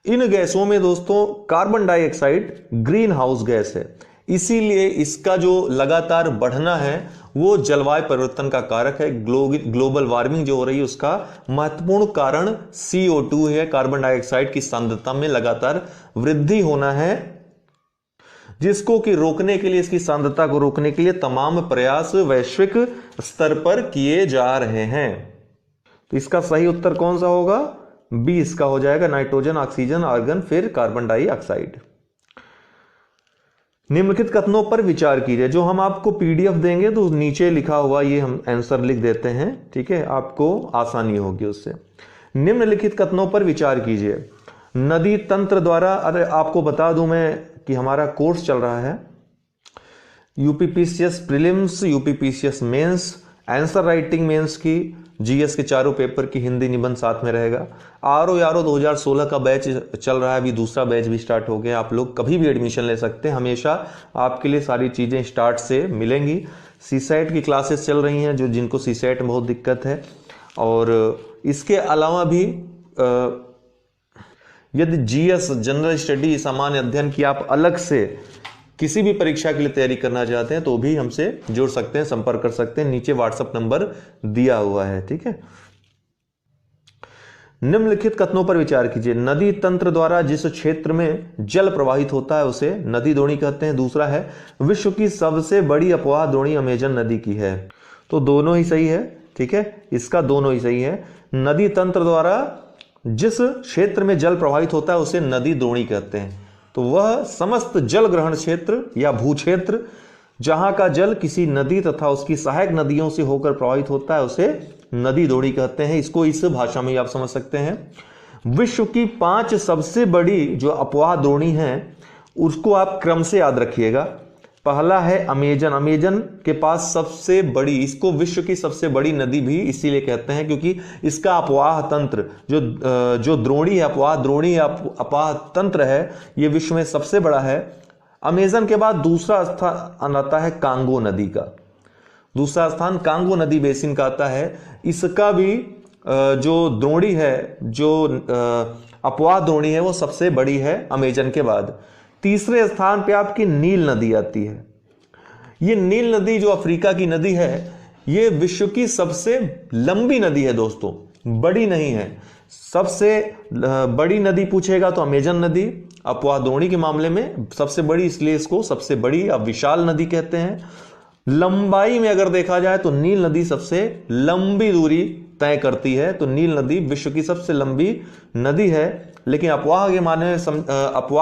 [SPEAKER 1] इन गैसों में दोस्तों carbon dioxide green house gas है। इसीलिए इसका जो लगातार बढ़ना है वो जलवायु परिवर्तन का कारक है। ग्लोबल वार्मिंग जो हो रही है उसका महत्वपूर्ण कारण CO2 है, कार्बन डाइऑक्साइड की सांद्रता में लगातार वृद्धि होना है, जिसको कि रोकने के लिए, इसकी सांद्रता को रोकने के लिए तमाम प्रयास वैश्विक स्तर पर किए जा रहे हैं। तो इसका सही उत्तर कौन सा होगा? बी इसका हो जाएगा, नाइट्रोजन, ऑक्सीजन, आर्गन, फिर कार्बन डाइऑक्साइड। निम्नलिखित कथनों पर विचार कीजिए। जो हम आपको PDF देंगे तो नीचे लिखा हुआ ये हम आंसर लिख देते हैं, ठीक है, आपको आसानी होगी उससे। निम्नलिखित कथनों पर विचार कीजिए। नदी तंत्र द्वारा, अरे आपको बता दूं मैं कि हमारा कोर्स चल रहा है UPPCS prelims, UPPCS mains, answer writing mains की, GS के चारों पेपर की हिंदी निबंध साथ में रहेगा। RO 2016 का बैच चल रहा है, अभी दूसरा बैच भी स्टार्ट हो गया। आप लोग कभी भी एडमिशन ले सकते हैं, हमेशा आपके लिए सारी चीज़ें स्टार्ट से मिलेंगी। CSAT की क्लासेस चल रही हैं, जो जिनको CSAT में बहुत दिक्कत है। और इसके अलावा भी यदि GS जनरल स्टडी सामान्य अध्ययन की आप अलग से किसी भी परीक्षा के लिए तैयारी करना चाहते हैं तो भी हमसे जुड़ सकते हैं, संपर्क कर सकते हैं। नीचे व्हाट्सएप नंबर दिया हुआ है, ठीक है। निम्नलिखित कथनों पर विचार कीजिए। नदी तंत्र द्वारा जिस क्षेत्र में जल प्रवाहित होता है उसे नदी द्रोणी कहते हैं। दूसरा है, विश्व की सबसे बड़ी अपवाह द्रोणी अमेजन नदी की है। तो दोनों ही सही है, ठीक है, इसका दोनों ही सही है। नदी तंत्र द्वारा जिस क्षेत्र में जल प्रवाहित होता है उसे नदी द्रोणी कहते हैं। तो वह समस्त जल ग्रहण क्षेत्र या भूक्षेत्र जहां का जल किसी नदी तथा उसकी सहायक नदियों से होकर प्रवाहित होता है उसे नदी द्रोणी कहते हैं। इसको इस भाषा में आप समझ सकते हैं। विश्व की 5 सबसे बड़ी जो अपवाह द्रोणी हैं उसको आप क्रम से याद रखिएगा। पहला है अमेजन। अमेजन के पास सबसे बड़ी, इसको विश्व की सबसे बड़ी नदी भी इसीलिए कहते हैं क्योंकि इसका अपवाह तंत्र जो द्रोणी है, अपवाह द्रोणी अपवाह तंत्र है, ये विश्व में सबसे बड़ा है। अमेजन के बाद दूसरा स्थान आता है कांगो नदी का। दूसरा स्थान कांगो नदी बेसिन का आता है। इसका भी जो द्रोणी है, जो अपवाह द्रोणी है, वो सबसे बड़ी है अमेजन के बाद। तीसरे स्थान पे आपकी नील नदी आती है। ये नील नदी जो अफ्रीका की नदी है, ये विश्व की सबसे लंबी नदी है दोस्तों, बड़ी नहीं है। सबसे बड़ी नदी पूछेगा तो अमेजन नदी अपवाह द्रोणी के मामले में सबसे बड़ी, इसलिए इसको सबसे बड़ी या विशाल नदी कहते हैं। लंबाई में अगर देखा जाए तो नील नदी सबसे लंबी दूरी तय करती है, तो नील नदी विश्व की सबसे लंबी नदी है। लेकिन अपवाह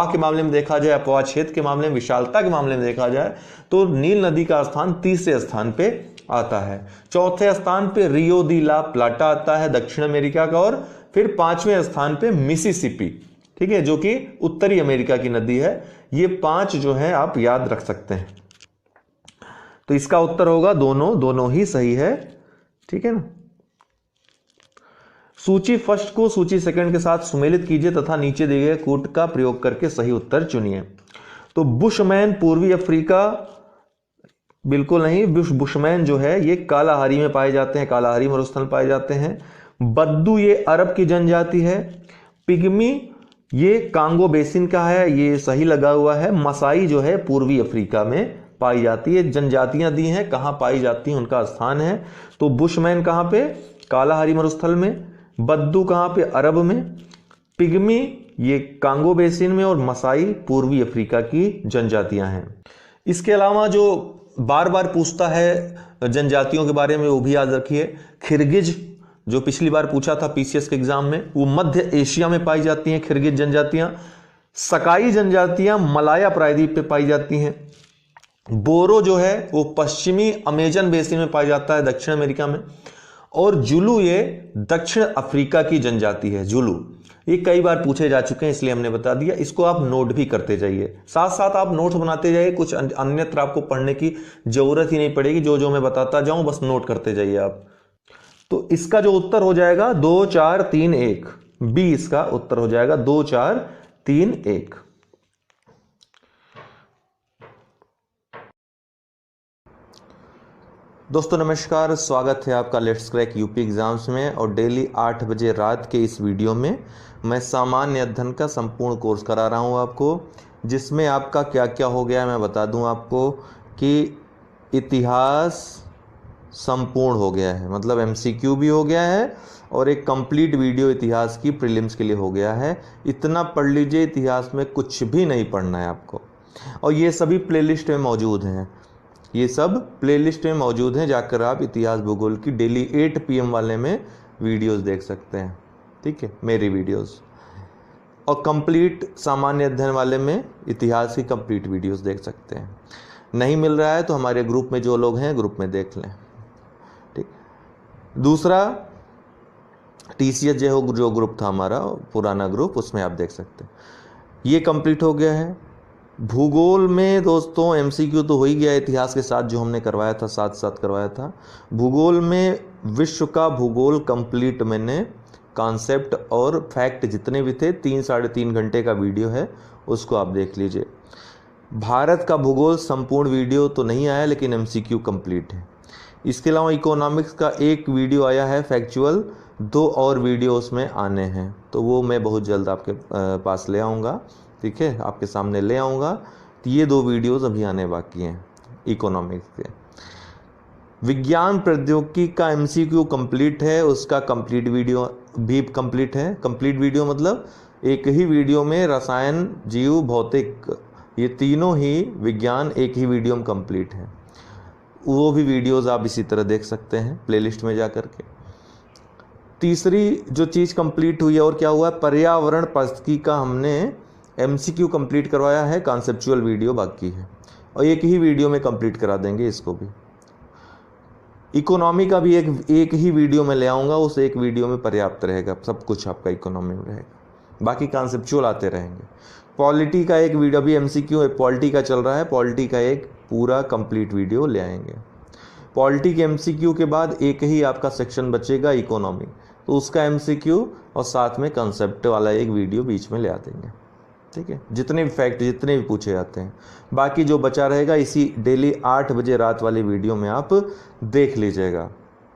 [SPEAKER 1] के मामले में देखा जाए, अपवाह क्षेत्र के मामले में, विशालता के मामले में देखा जाए तो नील नदी का स्थान तीसरे स्थान पे आता है। चौथे स्थान पे रियो दी ला प्लाटा आता है दक्षिण अमेरिका का, और फिर 5वें स्थान पे मिसिसिपी, ठीक है, जो कि उत्तरी अमेरिका की नदी है। ये 5 जो है आप याद रख सकते हैं। तो इसका उत्तर होगा दोनों ही सही है, ठीक है ना। सूची फर्स्ट को सूची सेकंड के साथ सुमेलित कीजिए तथा नीचे दिए गए कूट का प्रयोग करके सही उत्तर चुनिए। तो बुशमैन पूर्वी अफ्रीका, बिल्कुल नहीं। बुशमैन जो है ये कालाहारी में पाए जाते हैं, कालाहारी मरुस्थल पाए जाते हैं। बद्दू ये अरब की जनजाति है। पिग्मी ये कांगो बेसिन का है, ये सही लगा हुआ है। मसाई जो है पूर्वी अफ्रीका में पाई जाती है। जनजातियां दी हैं, कहां पाई जाती हैं उनका स्थान है। तो बुशमैन कहां पे? कालाहारी मरुस्थल में। बद्दू कहां पे? अरब में। पिग्मी ये कांगो बेसिन में, और मसाई पूर्वी अफ्रीका की जनजातियां हैं। इसके अलावा जो बार बार पूछता है जनजातियों के बारे में वो भी याद रखिए। खिरगिज जो पिछली बार पूछा था PCS के एग्जाम में, वो मध्य एशिया में पाई जाती हैं खिरगिज जनजातियां। सकाई जनजातियां मलाया प्रायद्वीप पे पाई जाती हैं। बोरो जो है वो पश्चिमी अमेजन बेसिन में पाया जाता है दक्षिण अमेरिका में। और जुलू ये दक्षिण अफ्रीका की जनजाति है। जुलू ये कई बार पूछे जा चुके हैं इसलिए हमने बता दिया। इसको आप नोट भी करते जाइए, साथ साथ आप नोट्स बनाते जाइए। कुछ अन्यत्र आपको पढ़ने की जरूरत ही नहीं पड़ेगी, जो मैं बताता जाऊं बस नोट करते जाइए आप। तो इसका जो उत्तर हो जाएगा 2 4 3 1, बी इसका उत्तर हो जाएगा 2 4 3 1। दोस्तों नमस्कार, स्वागत है आपका लेट्स क्रैक यूपी एग्जाम्स में। और डेली 8 बजे रात के इस वीडियो में मैं सामान्य अध्ययन का संपूर्ण कोर्स करा रहा हूं आपको। जिसमें आपका क्या क्या हो गया मैं बता दूं आपको कि इतिहास संपूर्ण हो गया है, मतलब एमसीक्यू भी हो गया है और एक कंप्लीट वीडियो इतिहास की प्रीलिम्स के लिए हो गया है। इतना पढ़ लीजिए, इतिहास में कुछ भी नहीं पढ़ना है आपको। और ये सभी प्लेलिस्ट में मौजूद हैं, ये सब प्लेलिस्ट में मौजूद हैं, जाकर आप इतिहास भूगोल की डेली 8 PM वाले में वीडियोस देख सकते हैं, ठीक है, मेरी वीडियोस। और कंप्लीट सामान्य अध्ययन वाले में इतिहास की कंप्लीट वीडियोस देख सकते हैं। नहीं मिल रहा है तो हमारे ग्रुप में जो लोग हैं ग्रुप में देख लें, ठीक। दूसरा TCS जो ग्रुप था हमारा पुराना ग्रुप, उसमें आप देख सकते हैं। ये कंप्लीट हो गया है। भूगोल में दोस्तों MCQ तो हो ही गया, इतिहास के साथ जो हमने करवाया था, साथ साथ करवाया था। भूगोल में विश्व का भूगोल कंप्लीट मैंने कॉन्सेप्ट और फैक्ट जितने भी थे 3-3.5 घंटे का वीडियो है, उसको आप देख लीजिए। भारत का भूगोल संपूर्ण वीडियो तो नहीं आया, लेकिन MCQ कंप्लीट है। इसके अलावा इकोनॉमिक्स का एक वीडियो आया है फैक्चुअल, 2 और वीडियो उसमें आने हैं, तो वो मैं बहुत जल्द आपके पास ले आऊँगा, ठीक है, आपके सामने ले आऊँगा। तो ये 2 वीडियोस अभी आने बाकी हैं इकोनॉमिक्स के। विज्ञान प्रौद्योगिकी का MCQ कंप्लीट है, उसका कंप्लीट वीडियो भी कंप्लीट है। कंप्लीट वीडियो मतलब एक ही वीडियो में रसायन, जीव, भौतिक, ये तीनों ही विज्ञान एक ही वीडियो में कंप्लीट है। वो भी वीडियोस आप इसी तरह देख सकते हैं प्लेलिस्ट में जा कर के। तीसरी जो चीज़ कंप्लीट हुई है और क्या हुआ है, पर्यावरण पारिस्थितिकी का हमने MCQ कंप्लीट करवाया है, कॉन्सेप्चुअल वीडियो बाकी है और एक ही वीडियो में कंप्लीट करा देंगे इसको भी। इकोनॉमी का भी एक ही वीडियो में ले आऊँगा, उस एक वीडियो में पर्याप्त रहेगा, सब कुछ आपका इकोनॉमी में रहेगा, बाकी कॉन्सेप्चुअल आते रहेंगे। पॉलिटी का एक वीडियो भी MCQ पॉलिटी का चल रहा है, पॉलिटी का एक पूरा कंप्लीट वीडियो ले आएंगे। पॉलिटी के MCQ के बाद एक ही आपका सेक्शन बचेगा इकोनॉमी, तो उसका MCQ और साथ में कंसेप्ट वाला एक वीडियो बीच में ले आ देंगे, ठीक है। जितने भी फैक्ट जितने भी पूछे जाते हैं, बाकी जो बचा रहेगा इसी डेली 8 बजे रात वाली वीडियो में आप देख लीजिएगा,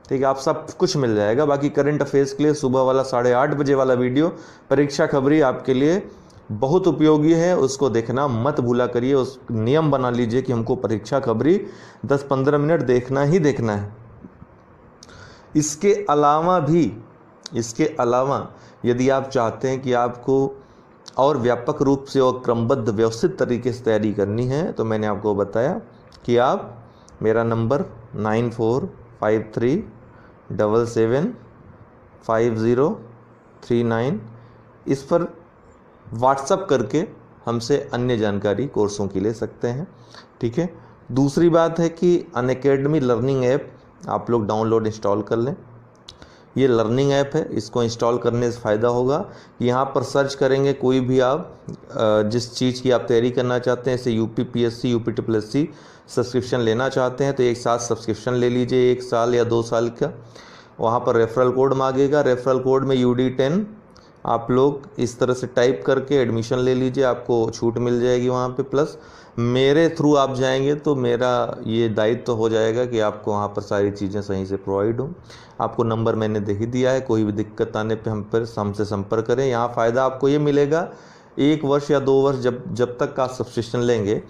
[SPEAKER 1] ठीक है, आप सब कुछ मिल जाएगा। बाकी करंट अफेयर्स के लिए सुबह वाला 8:30 बजे वाला वीडियो परीक्षा खबरी आपके लिए बहुत उपयोगी है, उसको देखना मत भूला करिए। उस नियम बना लीजिए कि हमको परीक्षा खबरी 10-15 मिनट देखना ही देखना है। इसके अलावा यदि आप चाहते हैं कि आपको और व्यापक रूप से और क्रमबद्ध व्यवस्थित तरीके से तैयारी करनी है, तो मैंने आपको बताया कि आप मेरा नंबर 9453775039 इस पर व्हाट्सअप करके हमसे अन्य जानकारी कोर्सों की ले सकते हैं, ठीक है। दूसरी बात है कि अनअकैडमी लर्निंग ऐप आप लोग डाउनलोड इंस्टॉल कर लें। ये लर्निंग ऐप है, इसको इंस्टॉल करने से फ़ायदा होगा, यहाँ पर सर्च करेंगे कोई भी आप जिस चीज़ की आप तैयारी करना चाहते हैं, जैसे UPPSC UPSSC सब्सक्रिप्शन लेना चाहते हैं तो एक साथ सब्सक्रिप्शन ले लीजिए 1 साल या 2 साल का। वहाँ पर रेफरल कोड मांगेगा, रेफरल कोड में UD10 आप लोग इस तरह से टाइप करके एडमिशन ले लीजिए, आपको छूट मिल जाएगी वहाँ पे। प्लस मेरे थ्रू आप जाएंगे तो मेरा ये दायित्व तो हो जाएगा कि आपको वहाँ पर सारी चीज़ें सही से प्रोवाइड हों। आपको नंबर मैंने दे ही दिया है, कोई भी दिक्कत आने पे हमसे संपर्क करें। यहाँ फ़ायदा आपको ये मिलेगा 1 वर्ष या 2 वर्ष जब तक का सब्सक्रिप्शन लेंगे,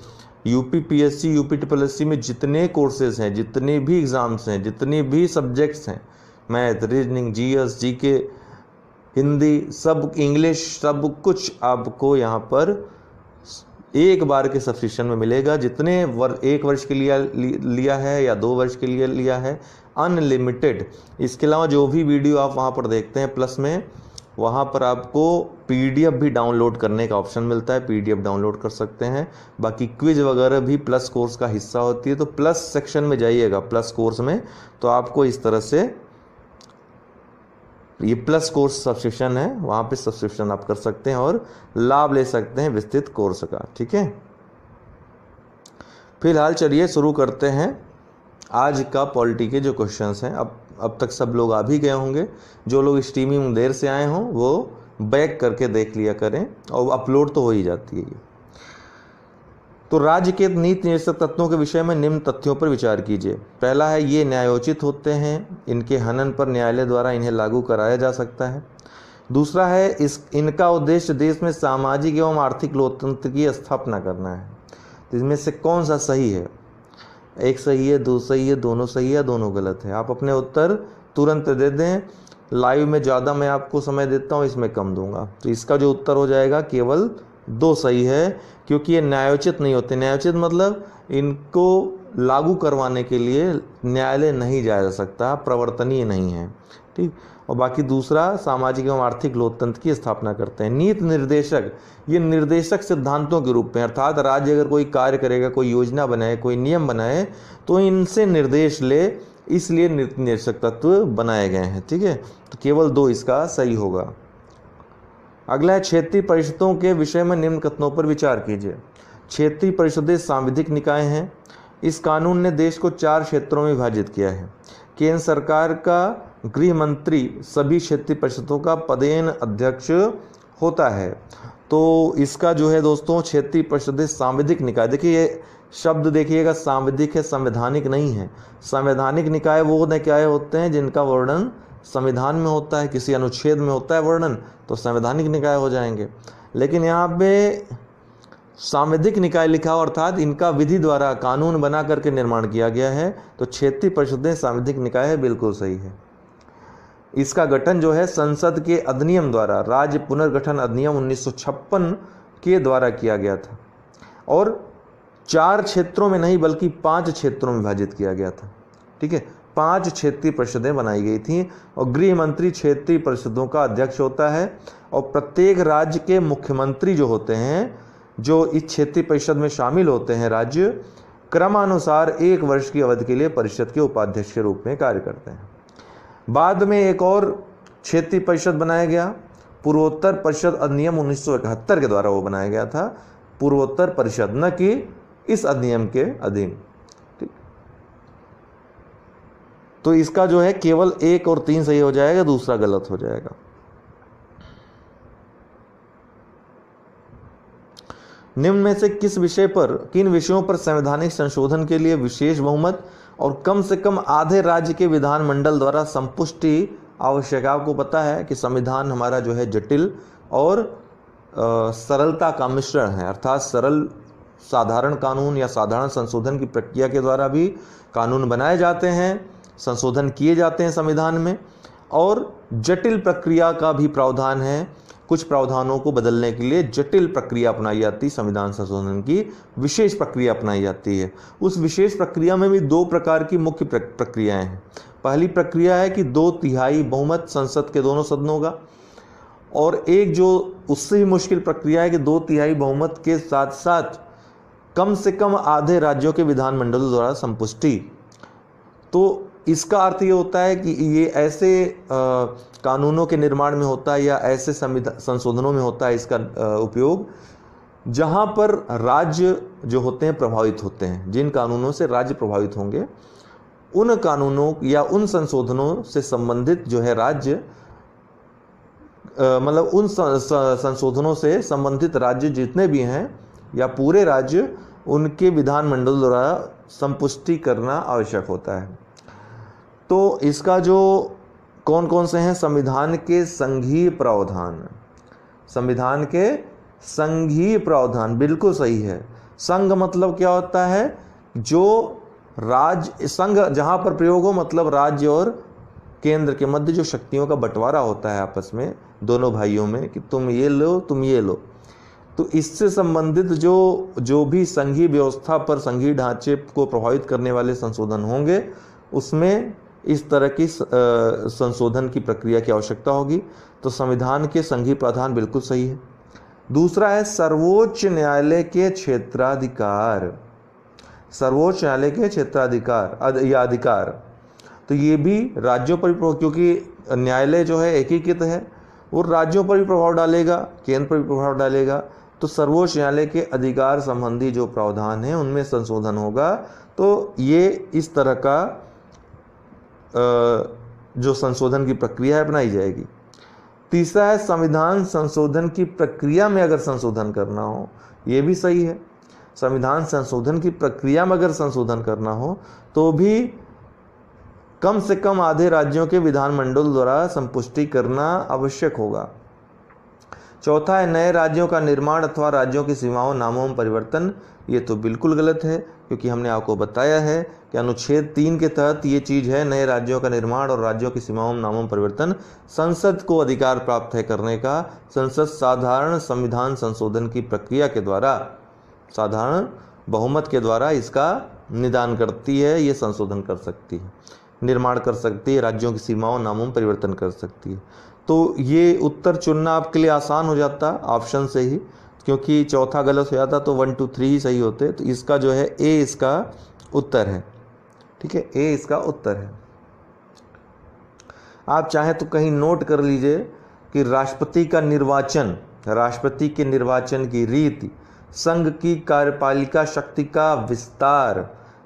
[SPEAKER 1] UPPSC UPSSC में जितने कोर्सेज हैं, जितने भी एग्ज़ाम्स हैं, जितने भी सब्जेक्ट्स हैं, math, reasoning, GS GK, Hindi, सब इंग्लिश, सब कुछ आपको यहाँ पर एक बार के सब्सक्रिप्शन में मिलेगा। जितने 1 वर्ष के लिए लिया है या 2 वर्ष के लिए लिया है, अनलिमिटेड। इसके अलावा जो भी वीडियो आप वहाँ पर देखते हैं, प्लस में वहाँ पर आपको PDF भी डाउनलोड करने का ऑप्शन मिलता है, PDF डाउनलोड कर सकते हैं। बाकी क्विज वगैरह भी प्लस कोर्स का हिस्सा होती है, तो प्लस सेक्शन में जाइएगा प्लस कोर्स में, तो आपको इस तरह से ये प्लस कोर्स सब्सक्रिप्शन है, वहाँ पे सब्सक्रिप्शन आप कर सकते हैं और लाभ ले सकते हैं विस्तृत कोर्स का, ठीक है। फिलहाल चलिए शुरू करते हैं आज का पॉलिटी के जो क्वेश्चंस हैं। अब तक सब लोग आ भी गए होंगे, जो लोग स्ट्रीमिंग देर से आए हों वो बैक करके देख लिया करें, और अपलोड तो हो ही जाती है ये। तो राज्य के नीति निर्देशक तत्वों के विषय में निम्न तथ्यों पर विचार कीजिए। पहला है, ये न्यायोचित होते हैं, इनके हनन पर न्यायालय द्वारा इन्हें लागू कराया जा सकता है। दूसरा है इनका उद्देश्य देश में सामाजिक एवं आर्थिक लोकतंत्र की स्थापना करना है। तो इसमें से कौन सा सही है? एक सही है, दो सही है, दोनों सही है, दोनों गलत है। आप अपने उत्तर तुरंत दे दें। लाइव में ज़्यादा मैं आपको समय देता हूँ, इसमें कम दूंगा। तो इसका जो उत्तर हो जाएगा केवल 2 सही है, क्योंकि ये न्यायोचित नहीं होते। न्यायोचित मतलब इनको लागू करवाने के लिए न्यायालय नहीं जाया जा सकता, प्रवर्तनीय नहीं है, ठीक। और बाकी दूसरा सामाजिक एवं आर्थिक लोकतंत्र की स्थापना करते हैं। नीति निर्देशक, ये निर्देशक सिद्धांतों के रूप में, अर्थात राज्य अगर कोई कार्य करेगा, कोई योजना बनाए, कोई नियम बनाए, तो इनसे निर्देश ले, इसलिए नीति निर्देशक तत्व बनाए गए हैं, ठीक है। तो केवल 2 इसका सही होगा। अगला है क्षेत्रीय परिषदों के विषय में निम्न कथनों पर विचार कीजिए। क्षेत्रीय परिषदें सांविधिक निकाय हैं। इस कानून ने देश को 4 क्षेत्रों में विभाजित किया है। केंद्र सरकार का गृह मंत्री सभी क्षेत्रीय परिषदों का पदेन अध्यक्ष होता है। तो इसका जो है दोस्तों, क्षेत्रीय परिषदें सांविधिक निकाय, देखिए ये शब्द देखिएगा, सांविधिक है, संवैधानिक नहीं है। संवैधानिक निकाय वो निकाय होते हैं जिनका वर्णन संविधान में होता है, किसी अनुच्छेद में होता है वर्णन, तो संवैधानिक निकाय हो जाएंगे। लेकिन यहाँ पे सांविधिक निकाय लिखा हो, अर्थात इनका विधि द्वारा कानून बना करके निर्माण किया गया है। तो क्षेत्रीय परिषदें सांविधिक निकाय है, बिल्कुल सही है। इसका गठन जो है संसद के अधिनियम द्वारा, राज्य पुनर्गठन अधिनियम 1956 के द्वारा किया गया था, और 4 क्षेत्रों में नहीं बल्कि 5 क्षेत्रों में विभाजित किया गया था, ठीक है। 5 क्षेत्रीय परिषदें बनाई गई थी, और गृह मंत्री क्षेत्रीय परिषदों का अध्यक्ष होता है। और प्रत्येक राज्य के मुख्यमंत्री जो होते हैं, जो इस क्षेत्रीय परिषद में शामिल होते हैं राज्य, क्रमानुसार 1 वर्ष की अवधि के लिए परिषद के उपाध्यक्ष के रूप में कार्य करते हैं। बाद में एक और क्षेत्रीय परिषद बनाया गया, पूर्वोत्तर परिषद अधिनियम 1971 के द्वारा वो बनाया गया था, पूर्वोत्तर परिषद, न कि इस अधिनियम के अधीन, ठीक। तो इसका जो है केवल 1 और 3 सही हो जाएगा, दूसरा गलत हो जाएगा। निम्न में से किन विषयों पर संवैधानिक संशोधन के लिए विशेष बहुमत और कम से कम आधे राज्य के विधानमंडल द्वारा संपुष्टि आवश्यक? आपको पता है कि संविधान हमारा जो है जटिल और सरलता का मिश्रण है, अर्थात सरल साधारण कानून या साधारण संशोधन की प्रक्रिया के द्वारा भी कानून बनाए जाते हैं, संशोधन किए जाते हैं संविधान में, और जटिल प्रक्रिया का भी प्रावधान है। कुछ प्रावधानों को बदलने के लिए जटिल प्रक्रिया अपनाई जाती है, संविधान संशोधन की विशेष प्रक्रिया अपनाई जाती है। उस विशेष प्रक्रिया में भी 2 प्रकार की मुख्य प्रक्रियाएं हैं। पहली प्रक्रिया है कि 2/3 बहुमत संसद के दोनों सदनों का, और एक जो उससे भी मुश्किल प्रक्रिया है कि 2/3 बहुमत के साथ साथ कम से कम आधे राज्यों के विधानमंडलों द्वारा संपुष्टि। तो इसका अर्थ ये होता है कि ये ऐसे कानूनों के निर्माण में होता है या ऐसे संशोधनों में होता है इसका उपयोग जहां पर राज्य जो होते हैं प्रभावित होते हैं। जिन कानूनों से राज्य प्रभावित होंगे, उन कानूनों या उन संशोधनों से संबंधित जो है राज्य, मतलब उन संशोधनों से संबंधित राज्य जितने भी हैं या पूरे राज्य, उनके विधानमंडल द्वारा संपुष्टि करना आवश्यक होता है। तो इसका जो कौन कौन से हैं? संविधान के संघीय प्रावधान, संविधान के संघीय प्रावधान बिल्कुल सही है। संघ मतलब क्या होता है? जो राज्य, संघ जहां पर प्रयोग हो मतलब राज्य और केंद्र के मध्य जो शक्तियों का बंटवारा होता है आपस में दोनों भाइयों में, कि तुम ये लो तुम ये लो, तो इससे संबंधित जो भी संघीय व्यवस्था पर, संघीय ढांचे को प्रभावित करने वाले संशोधन होंगे, उसमें इस तरह की संशोधन की प्रक्रिया की आवश्यकता होगी। तो संविधान के संघीय प्रावधान बिल्कुल सही है। दूसरा है सर्वोच्च न्यायालय के क्षेत्राधिकार, सर्वोच्च न्यायालय के क्षेत्राधिकार या अधिकार। तो ये भी राज्यों पर भी, क्योंकि न्यायालय जो है एकीकृत है, वो राज्यों पर भी प्रभाव डालेगा, केंद्र पर भी प्रभाव डालेगा। तो सर्वोच्च न्यायालय के अधिकार संबंधी जो प्रावधान है उनमें संशोधन होगा। तो ये इस तरह का जो संशोधन की प्रक्रिया अपनाई जाएगी। तीसरा है संविधान संशोधन की प्रक्रिया में अगर संशोधन करना हो, ये भी सही है। संविधान संशोधन की प्रक्रिया में अगर संशोधन करना हो तो भी कम से कम आधे राज्यों के विधानमंडल द्वारा संपुष्टि करना आवश्यक होगा। चौथा है नए राज्यों का निर्माण अथवा राज्यों की सीमाओं नामों में परिवर्तन। ये तो बिल्कुल गलत है, क्योंकि हमने आपको बताया है कि अनुच्छेद 3 के तहत ये चीज़ है, नए राज्यों का निर्माण और राज्यों की सीमाओं में नामों में परिवर्तन संसद को अधिकार प्राप्त है करने का। संसद साधारण संविधान संशोधन की प्रक्रिया के द्वारा, साधारण बहुमत के द्वारा इसका निदान करती है, ये संशोधन कर सकती है, निर्माण कर सकती है, राज्यों की सीमाओं नामों में परिवर्तन कर सकती है। तो ये उत्तर चुनना आपके लिए आसान हो जाता ऑप्शन से ही, क्योंकि चौथा गलत हो जाता तो 1 2 3 ही सही होते। तो इसका जो है ए इसका उत्तर है। ठीक है, ए इसका उत्तर है। आप चाहें तो कहीं नोट कर लीजिए कि राष्ट्रपति का निर्वाचन, राष्ट्रपति के निर्वाचन की रीति, संघ की कार्यपालिका शक्ति का विस्तार,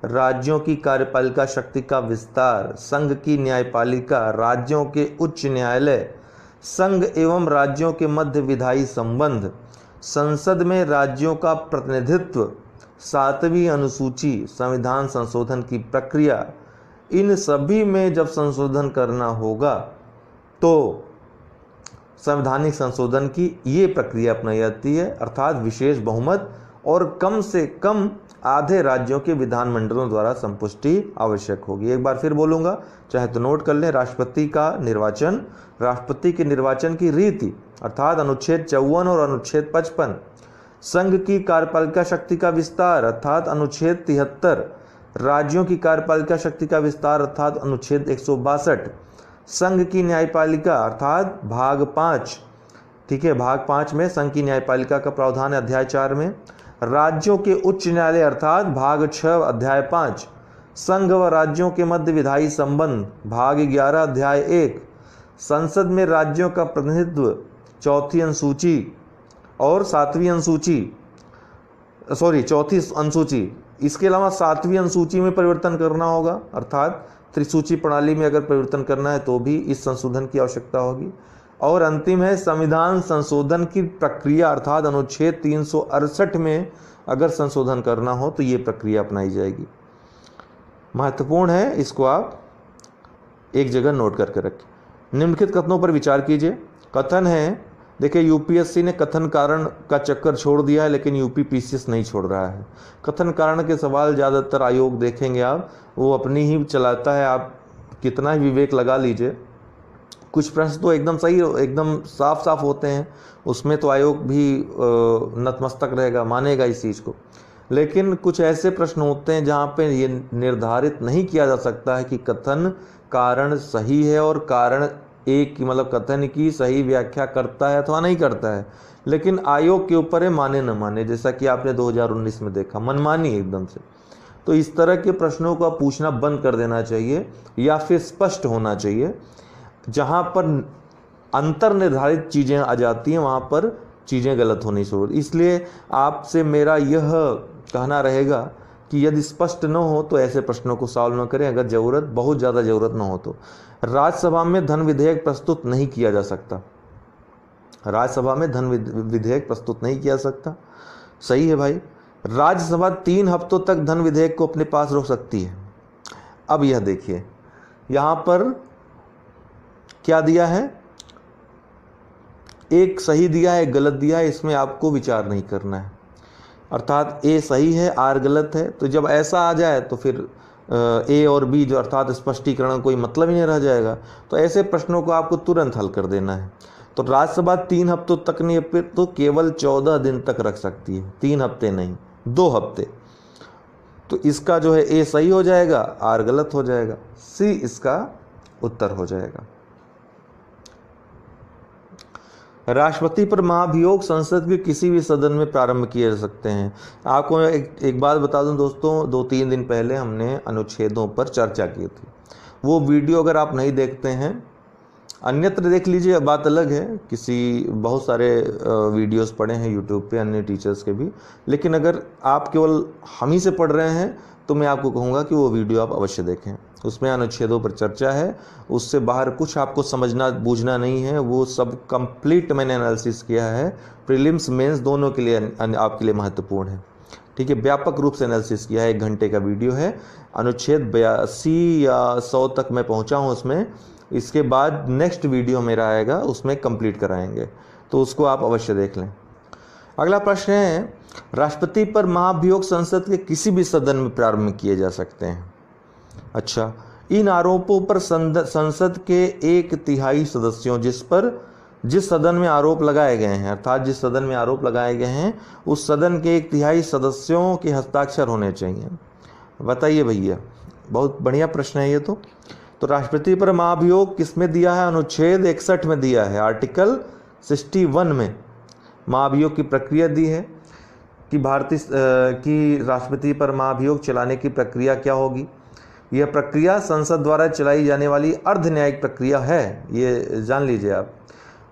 [SPEAKER 1] राज्यों की कार्यपालिका शक्ति का विस्तार, संघ की न्यायपालिका, राज्यों के उच्च न्यायालय, संघ एवं राज्यों के मध्य विधायी संबंध, संसद में राज्यों का प्रतिनिधित्व, 7वीं अनुसूची, संविधान संशोधन की प्रक्रिया, इन सभी में जब संशोधन करना होगा तो संवैधानिक संशोधन की ये प्रक्रिया अपनाई जाती है, अर्थात विशेष बहुमत और कम से कम आधे राज्यों के विधानमंडलों द्वारा संपुष्टि आवश्यक होगी। एक बार फिर बोलूँगा, चाहे तो नोट कर लें। राष्ट्रपति का निर्वाचन, राष्ट्रपति के निर्वाचन की रीति अर्थात अनुच्छेद 54 और अनुच्छेद 55, संघ की कार्यपालिका शक्ति का विस्तार अर्थात अनुच्छेद 73, राज्यों की कार्यपालिका शक्ति का विस्तार अर्थात अनुच्छेद 162, संघ की न्यायपालिका अर्थात भाग 5, ठीक है, भाग 5 में संघ की न्यायपालिका का प्रावधान है अध्याय 4 में, राज्यों के उच्च न्यायालय अर्थात भाग 6 अध्याय 5, संघ व राज्यों के मध्य विधायी संबंध भाग 11 अध्याय 1, संसद में राज्यों का प्रतिनिधित्व चौथी अनुसूची और सातवीं अनुसूची, चौथी अनुसूची, इसके अलावा 7वीं अनुसूची में परिवर्तन करना होगा, अर्थात त्रिसूची प्रणाली में अगर परिवर्तन करना है तो भी इस संशोधन की आवश्यकता होगी। और अंतिम है संविधान संशोधन की प्रक्रिया अर्थात अनुच्छेद 368 में अगर संशोधन करना हो तो ये प्रक्रिया अपनाई जाएगी। महत्वपूर्ण है, इसको आप एक जगह नोट करके रखें। निम्नलिखित कथनों पर विचार कीजिए। कथन है, देखिए यूपीएससी ने कथन कारण का चक्कर छोड़ दिया है, लेकिन यूपी पीसीएस नहीं छोड़ रहा है। कथन कारण के सवाल ज़्यादातर आयोग देखेंगे आप, वो अपनी ही चलाता है, आप कितना ही विवेक लगा लीजिए। कुछ प्रश्न तो एकदम सही, एकदम साफ साफ होते हैं, उसमें तो आयोग भी नतमस्तक रहेगा, मानेगा इस चीज़ को। लेकिन कुछ ऐसे प्रश्न होते हैं जहाँ पे ये निर्धारित नहीं किया जा सकता है कि कथन कारण सही है और कारण एक मतलब कथन की सही व्याख्या करता है अथवा नहीं करता है, लेकिन आयोग के ऊपर है माने न माने, जैसा कि आपने 2019 में देखा, मनमानी एकदम से। तो इस तरह के प्रश्नों को पूछना बंद कर देना चाहिए या फिर स्पष्ट होना चाहिए। जहाँ पर अंतर निर्धारित चीज़ें आ जाती हैं वहाँ पर चीज़ें गलत होनी शुरू। इसलिए आपसे मेरा यह कहना रहेगा कि यदि स्पष्ट न हो तो ऐसे प्रश्नों को सॉल्व न करें, अगर ज़रूरत बहुत ज़्यादा ज़रूरत न हो तो। राज्यसभा में धन विधेयक प्रस्तुत नहीं किया जा सकता, राज्यसभा में धन विधेयक प्रस्तुत नहीं किया सकता, सही है भाई। राज्यसभा 3 हफ्तों तक धन विधेयक को अपने पास रख सकती है। अब यह देखिए, यहाँ पर क्या दिया है, एक सही दिया है, एक गलत दिया है, इसमें आपको विचार नहीं करना है। अर्थात ए सही है, आर गलत है। तो जब ऐसा आ जाए तो फिर ए और बी जो अर्थात स्पष्टीकरण कोई मतलब ही नहीं रह जाएगा। तो ऐसे प्रश्नों को आपको तुरंत हल कर देना है। तो राज्यसभा 3 हफ्तों तक नहीं, फिर तो केवल 14 दिन तक रख सकती है, 3 हफ्ते नहीं, 2 हफ्ते। तो इसका जो है ए सही हो जाएगा, आर गलत हो जाएगा, सी इसका उत्तर हो जाएगा। राष्ट्रपति पर महाभियोग संसद के किसी भी सदन में प्रारंभ किए जा सकते हैं। आपको एक बात बता दूं दोस्तों, 2-3 दिन पहले हमने अनुच्छेदों पर चर्चा की थी। वो वीडियो अगर आप नहीं देखते हैं, अन्यत्र देख लीजिए, बात अलग है। बहुत सारे वीडियोस पड़े हैं यूट्यूब पे अन्य टीचर्स के भी, लेकिन अगर आप केवल हम ही से पढ़ रहे हैं तो मैं आपको कहूँगा कि वो वीडियो आप अवश्य देखें। उसमें अनुच्छेदों पर चर्चा है, उससे बाहर कुछ आपको समझना बूझना नहीं है, वो सब कंप्लीट मैंने एनालिसिस किया है। प्रीलिम्स मेंस दोनों के लिए आपके लिए महत्वपूर्ण है, ठीक है। व्यापक रूप से एनालिसिस किया है, 1 घंटे का वीडियो है। अनुच्छेद 82 या 100 तक मैं पहुंचा हूं उसमें। इसके बाद नेक्स्ट वीडियो मेरा आएगा, उसमें कंप्लीट कराएंगे। तो उसको आप अवश्य देख लें। अगला प्रश्न है, राष्ट्रपति पर महाभियोग संसद के किसी भी सदन में प्रारंभ किए जा सकते हैं। अच्छा, इन आरोपों पर संसद के 1/3 सदस्यों जिस सदन में आरोप लगाए गए हैं, अर्थात जिस सदन में आरोप लगाए गए हैं उस सदन के 1/3 सदस्यों के हस्ताक्षर होने चाहिए। बताइए भैया, बहुत बढ़िया प्रश्न है ये। तो राष्ट्रपति पर महाभियोग किसमें दिया है? अनुच्छेद 61 में दिया है, आर्टिकल 61 में महाभियोग की प्रक्रिया दी है कि राष्ट्रपति पर महाभियोग चलाने की प्रक्रिया क्या होगी। यह प्रक्रिया संसद द्वारा चलाई जाने वाली अर्ध न्यायिक प्रक्रिया है, ये जान लीजिए आप,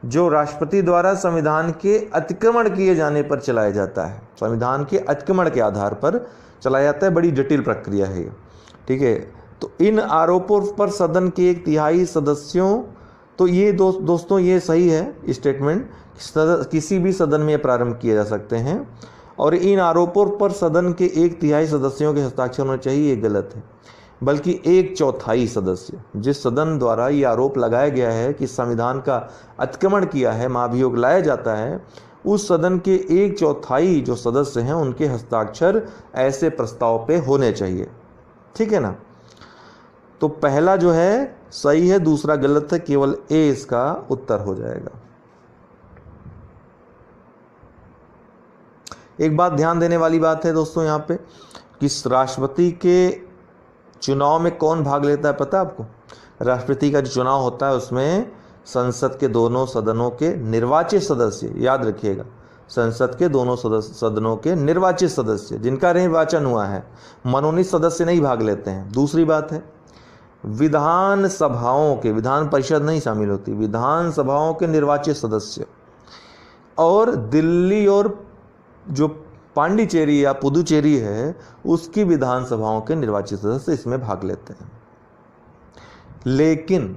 [SPEAKER 1] जो राष्ट्रपति द्वारा संविधान के अतिक्रमण किए जाने पर चलाया जाता है। संविधान के अतिक्रमण के आधार पर चलाया जाता है, बड़ी जटिल प्रक्रिया है ये, ठीक है। तो इन आरोपों पर सदन के 1/3 सदस्यों, तो ये दोस्तों ये सही है स्टेटमेंट, किसी भी सदन में प्रारंभ किए जा सकते हैं। और इन आरोपों पर सदन के 1/3 सदस्यों के हस्ताक्षर होना चाहिए, ये गलत है, बल्कि 1/4 सदस्य, जिस सदन द्वारा ये आरोप लगाया गया है कि संविधान का अतिक्रमण किया है, महाभियोग लाया जाता है, उस सदन के 1/4 जो सदस्य हैं उनके हस्ताक्षर ऐसे प्रस्ताव पे होने चाहिए, ठीक है ना। तो पहला जो है सही है, दूसरा गलत है, केवल ए इसका उत्तर हो जाएगा। एक बात ध्यान देने वाली बात है दोस्तों यहाँ पे कि राष्ट्रपति के चुनाव में कौन भाग लेता है पता है आपको? राष्ट्रपति का जो चुनाव होता है उसमें संसद के दोनों सदनों के निर्वाचित सदस्य, याद रखिएगा, संसद के दोनों सदनों के निर्वाचित सदस्य जिनका निर्वाचन हुआ है, मनोनीत सदस्य नहीं भाग लेते हैं। दूसरी बात है, विधान सभाओं के, विधान परिषद नहीं शामिल होती, विधान सभाओं के निर्वाचित सदस्य और दिल्ली और जो पांडिचेरी या पुदुचेरी है उसकी विधानसभाओं के निर्वाचित सदस्य इसमें भाग लेते हैं। लेकिन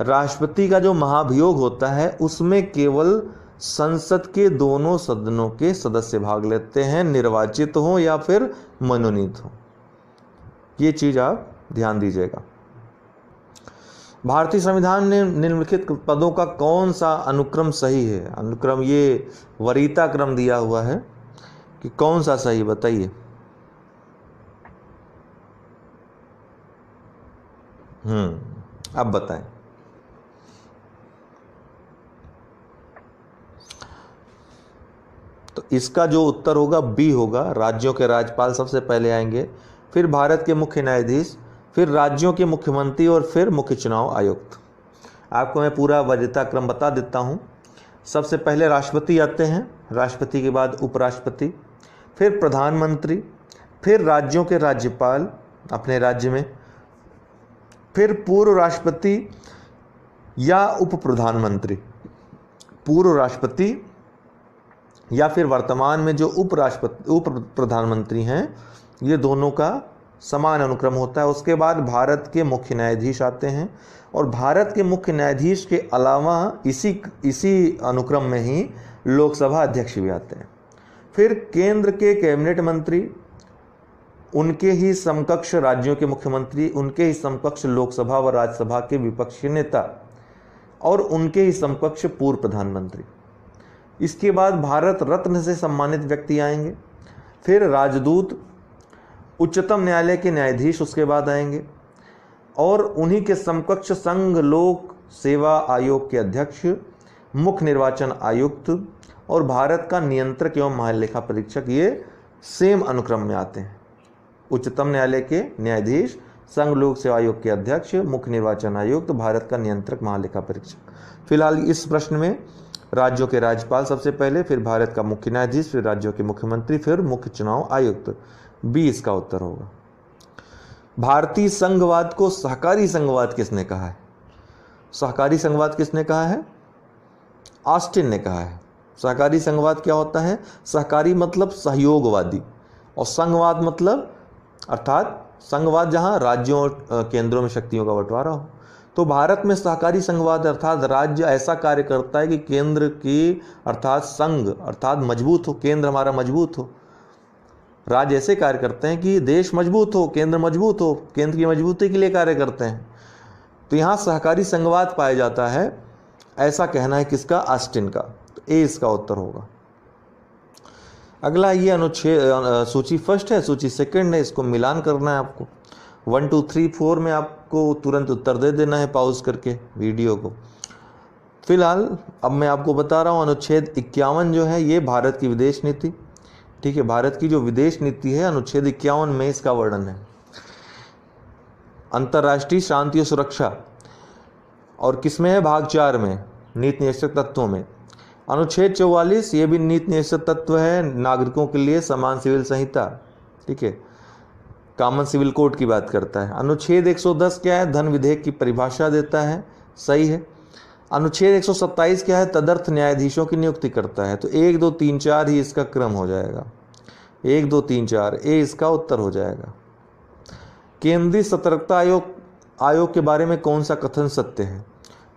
[SPEAKER 1] राष्ट्रपति का जो महाभियोग होता है उसमें केवल संसद के दोनों सदनों के सदस्य भाग लेते हैं, निर्वाचित हो या फिर मनोनीत हो। ये चीज आप ध्यान दीजिएगा। भारतीय संविधान में निम्नलिखित पदों का कौन सा अनुक्रम सही है? अनुक्रम, ये वरीयता क्रम दिया हुआ है कि कौन सा सही, बताइए। अब बताएं। तो इसका जो उत्तर होगा बी होगा, राज्यों के राज्यपाल सबसे पहले आएंगे, फिर भारत के मुख्य न्यायाधीश, फिर राज्यों के मुख्यमंत्री और फिर मुख्य चुनाव आयुक्त। आपको मैं पूरा वरीयता क्रम बता देता हूं। सबसे पहले राष्ट्रपति आते हैं, राष्ट्रपति के बाद उपराष्ट्रपति, फिर प्रधानमंत्री, फिर राज्यों के राज्यपाल अपने राज्य में, फिर पूर्व राष्ट्रपति या उप प्रधानमंत्री, पूर्व राष्ट्रपति या फिर वर्तमान में जो उप प्रधानमंत्री हैं, ये दोनों का समान अनुक्रम होता है। उसके बाद भारत के मुख्य न्यायाधीश आते हैं और भारत के मुख्य न्यायाधीश के अलावा इसी अनुक्रम में ही लोकसभा अध्यक्ष भी आते हैं। फिर केंद्र के कैबिनेट मंत्री, उनके ही समकक्ष राज्यों के मुख्यमंत्री, उनके ही समकक्ष लोकसभा व राज्यसभा के विपक्षी नेता और उनके ही समकक्ष पूर्व प्रधानमंत्री। इसके बाद भारत रत्न से सम्मानित व्यक्ति आएंगे, फिर राजदूत, उच्चतम न्यायालय के न्यायाधीश उसके बाद आएंगे और उन्हीं के समकक्ष संघ लोक सेवा आयोग के अध्यक्ष, मुख्य निर्वाचन आयुक्त और भारत का नियंत्रक एवं महालेखा परीक्षक, ये सेम अनुक्रम में आते हैं। उच्चतम न्यायालय के न्यायाधीश, संघ लोक सेवा आयोग के अध्यक्ष, मुख्य निर्वाचन आयुक्त, भारत का नियंत्रक महालेखा परीक्षक। फिलहाल इस प्रश्न में राज्यों के राज्यपाल सबसे पहले, फिर भारत का मुख्य न्यायाधीश, फिर राज्यों के मुख्यमंत्री, फिर मुख्य चुनाव आयुक्त। बी इसका उत्तर होगा। भारतीय संघवाद को सहकारी संघवाद किसने कहा है? सहकारी संघवाद किसने कहा है? ऑस्टिन ने कहा है। सहकारी संघवाद क्या होता है? सहकारी मतलब सहयोगवादी और संघवाद मतलब, अर्थात संघवाद जहां राज्यों और केंद्रों में शक्तियों का बंटवारा हो। तो भारत में सहकारी संघवाद अर्थात राज्य ऐसा कार्य करता है कि केंद्र की अर्थात संघ अर्थात मजबूत हो, केंद्र हमारा मजबूत हो। राज्य ऐसे कार्य करते हैं कि देश मजबूत हो, केंद्र मजबूत हो, केंद्र की मजबूती के लिए कार्य करते हैं। तो यहाँ सहकारी संघवाद पाया जाता है, ऐसा कहना है किसका? ऑस्टिन का। ए इसका उत्तर होगा। अगला ये अनुच्छेद सूची फर्स्ट है, सूची सेकंड है, इसको मिलान करना है आपको। 1 2 3 4 में आपको तुरंत उत्तर दे देना है पॉज करके वीडियो को। फिलहाल अब मैं आपको बता रहा हूँ अनुच्छेद 51 जो है ये भारत की विदेश नीति, ठीक है, भारत की जो विदेश नीति है अनुच्छेद 51 में इसका वर्णन है। अंतर्राष्ट्रीय शांति और सुरक्षा, और किसमें है, भाग 4 में, नीति निश्चित तत्वों में। अनुच्छेद 44 ये भी नीति निश्चित तत्व है, नागरिकों के लिए समान सिविल संहिता, ठीक है, कॉमन सिविल कोड की बात करता है। अनुच्छेद 110 क्या है, धन विधेयक की परिभाषा देता है, सही है। अनुच्छेद 127 क्या है, तदर्थ न्यायाधीशों की नियुक्ति करता है। तो 1 2 3 4 ही इसका क्रम हो जाएगा, 1 2 3 4 ए इसका उत्तर हो जाएगा। केंद्रीय सतर्कता आयोग के बारे में कौन सा कथन सत्य है?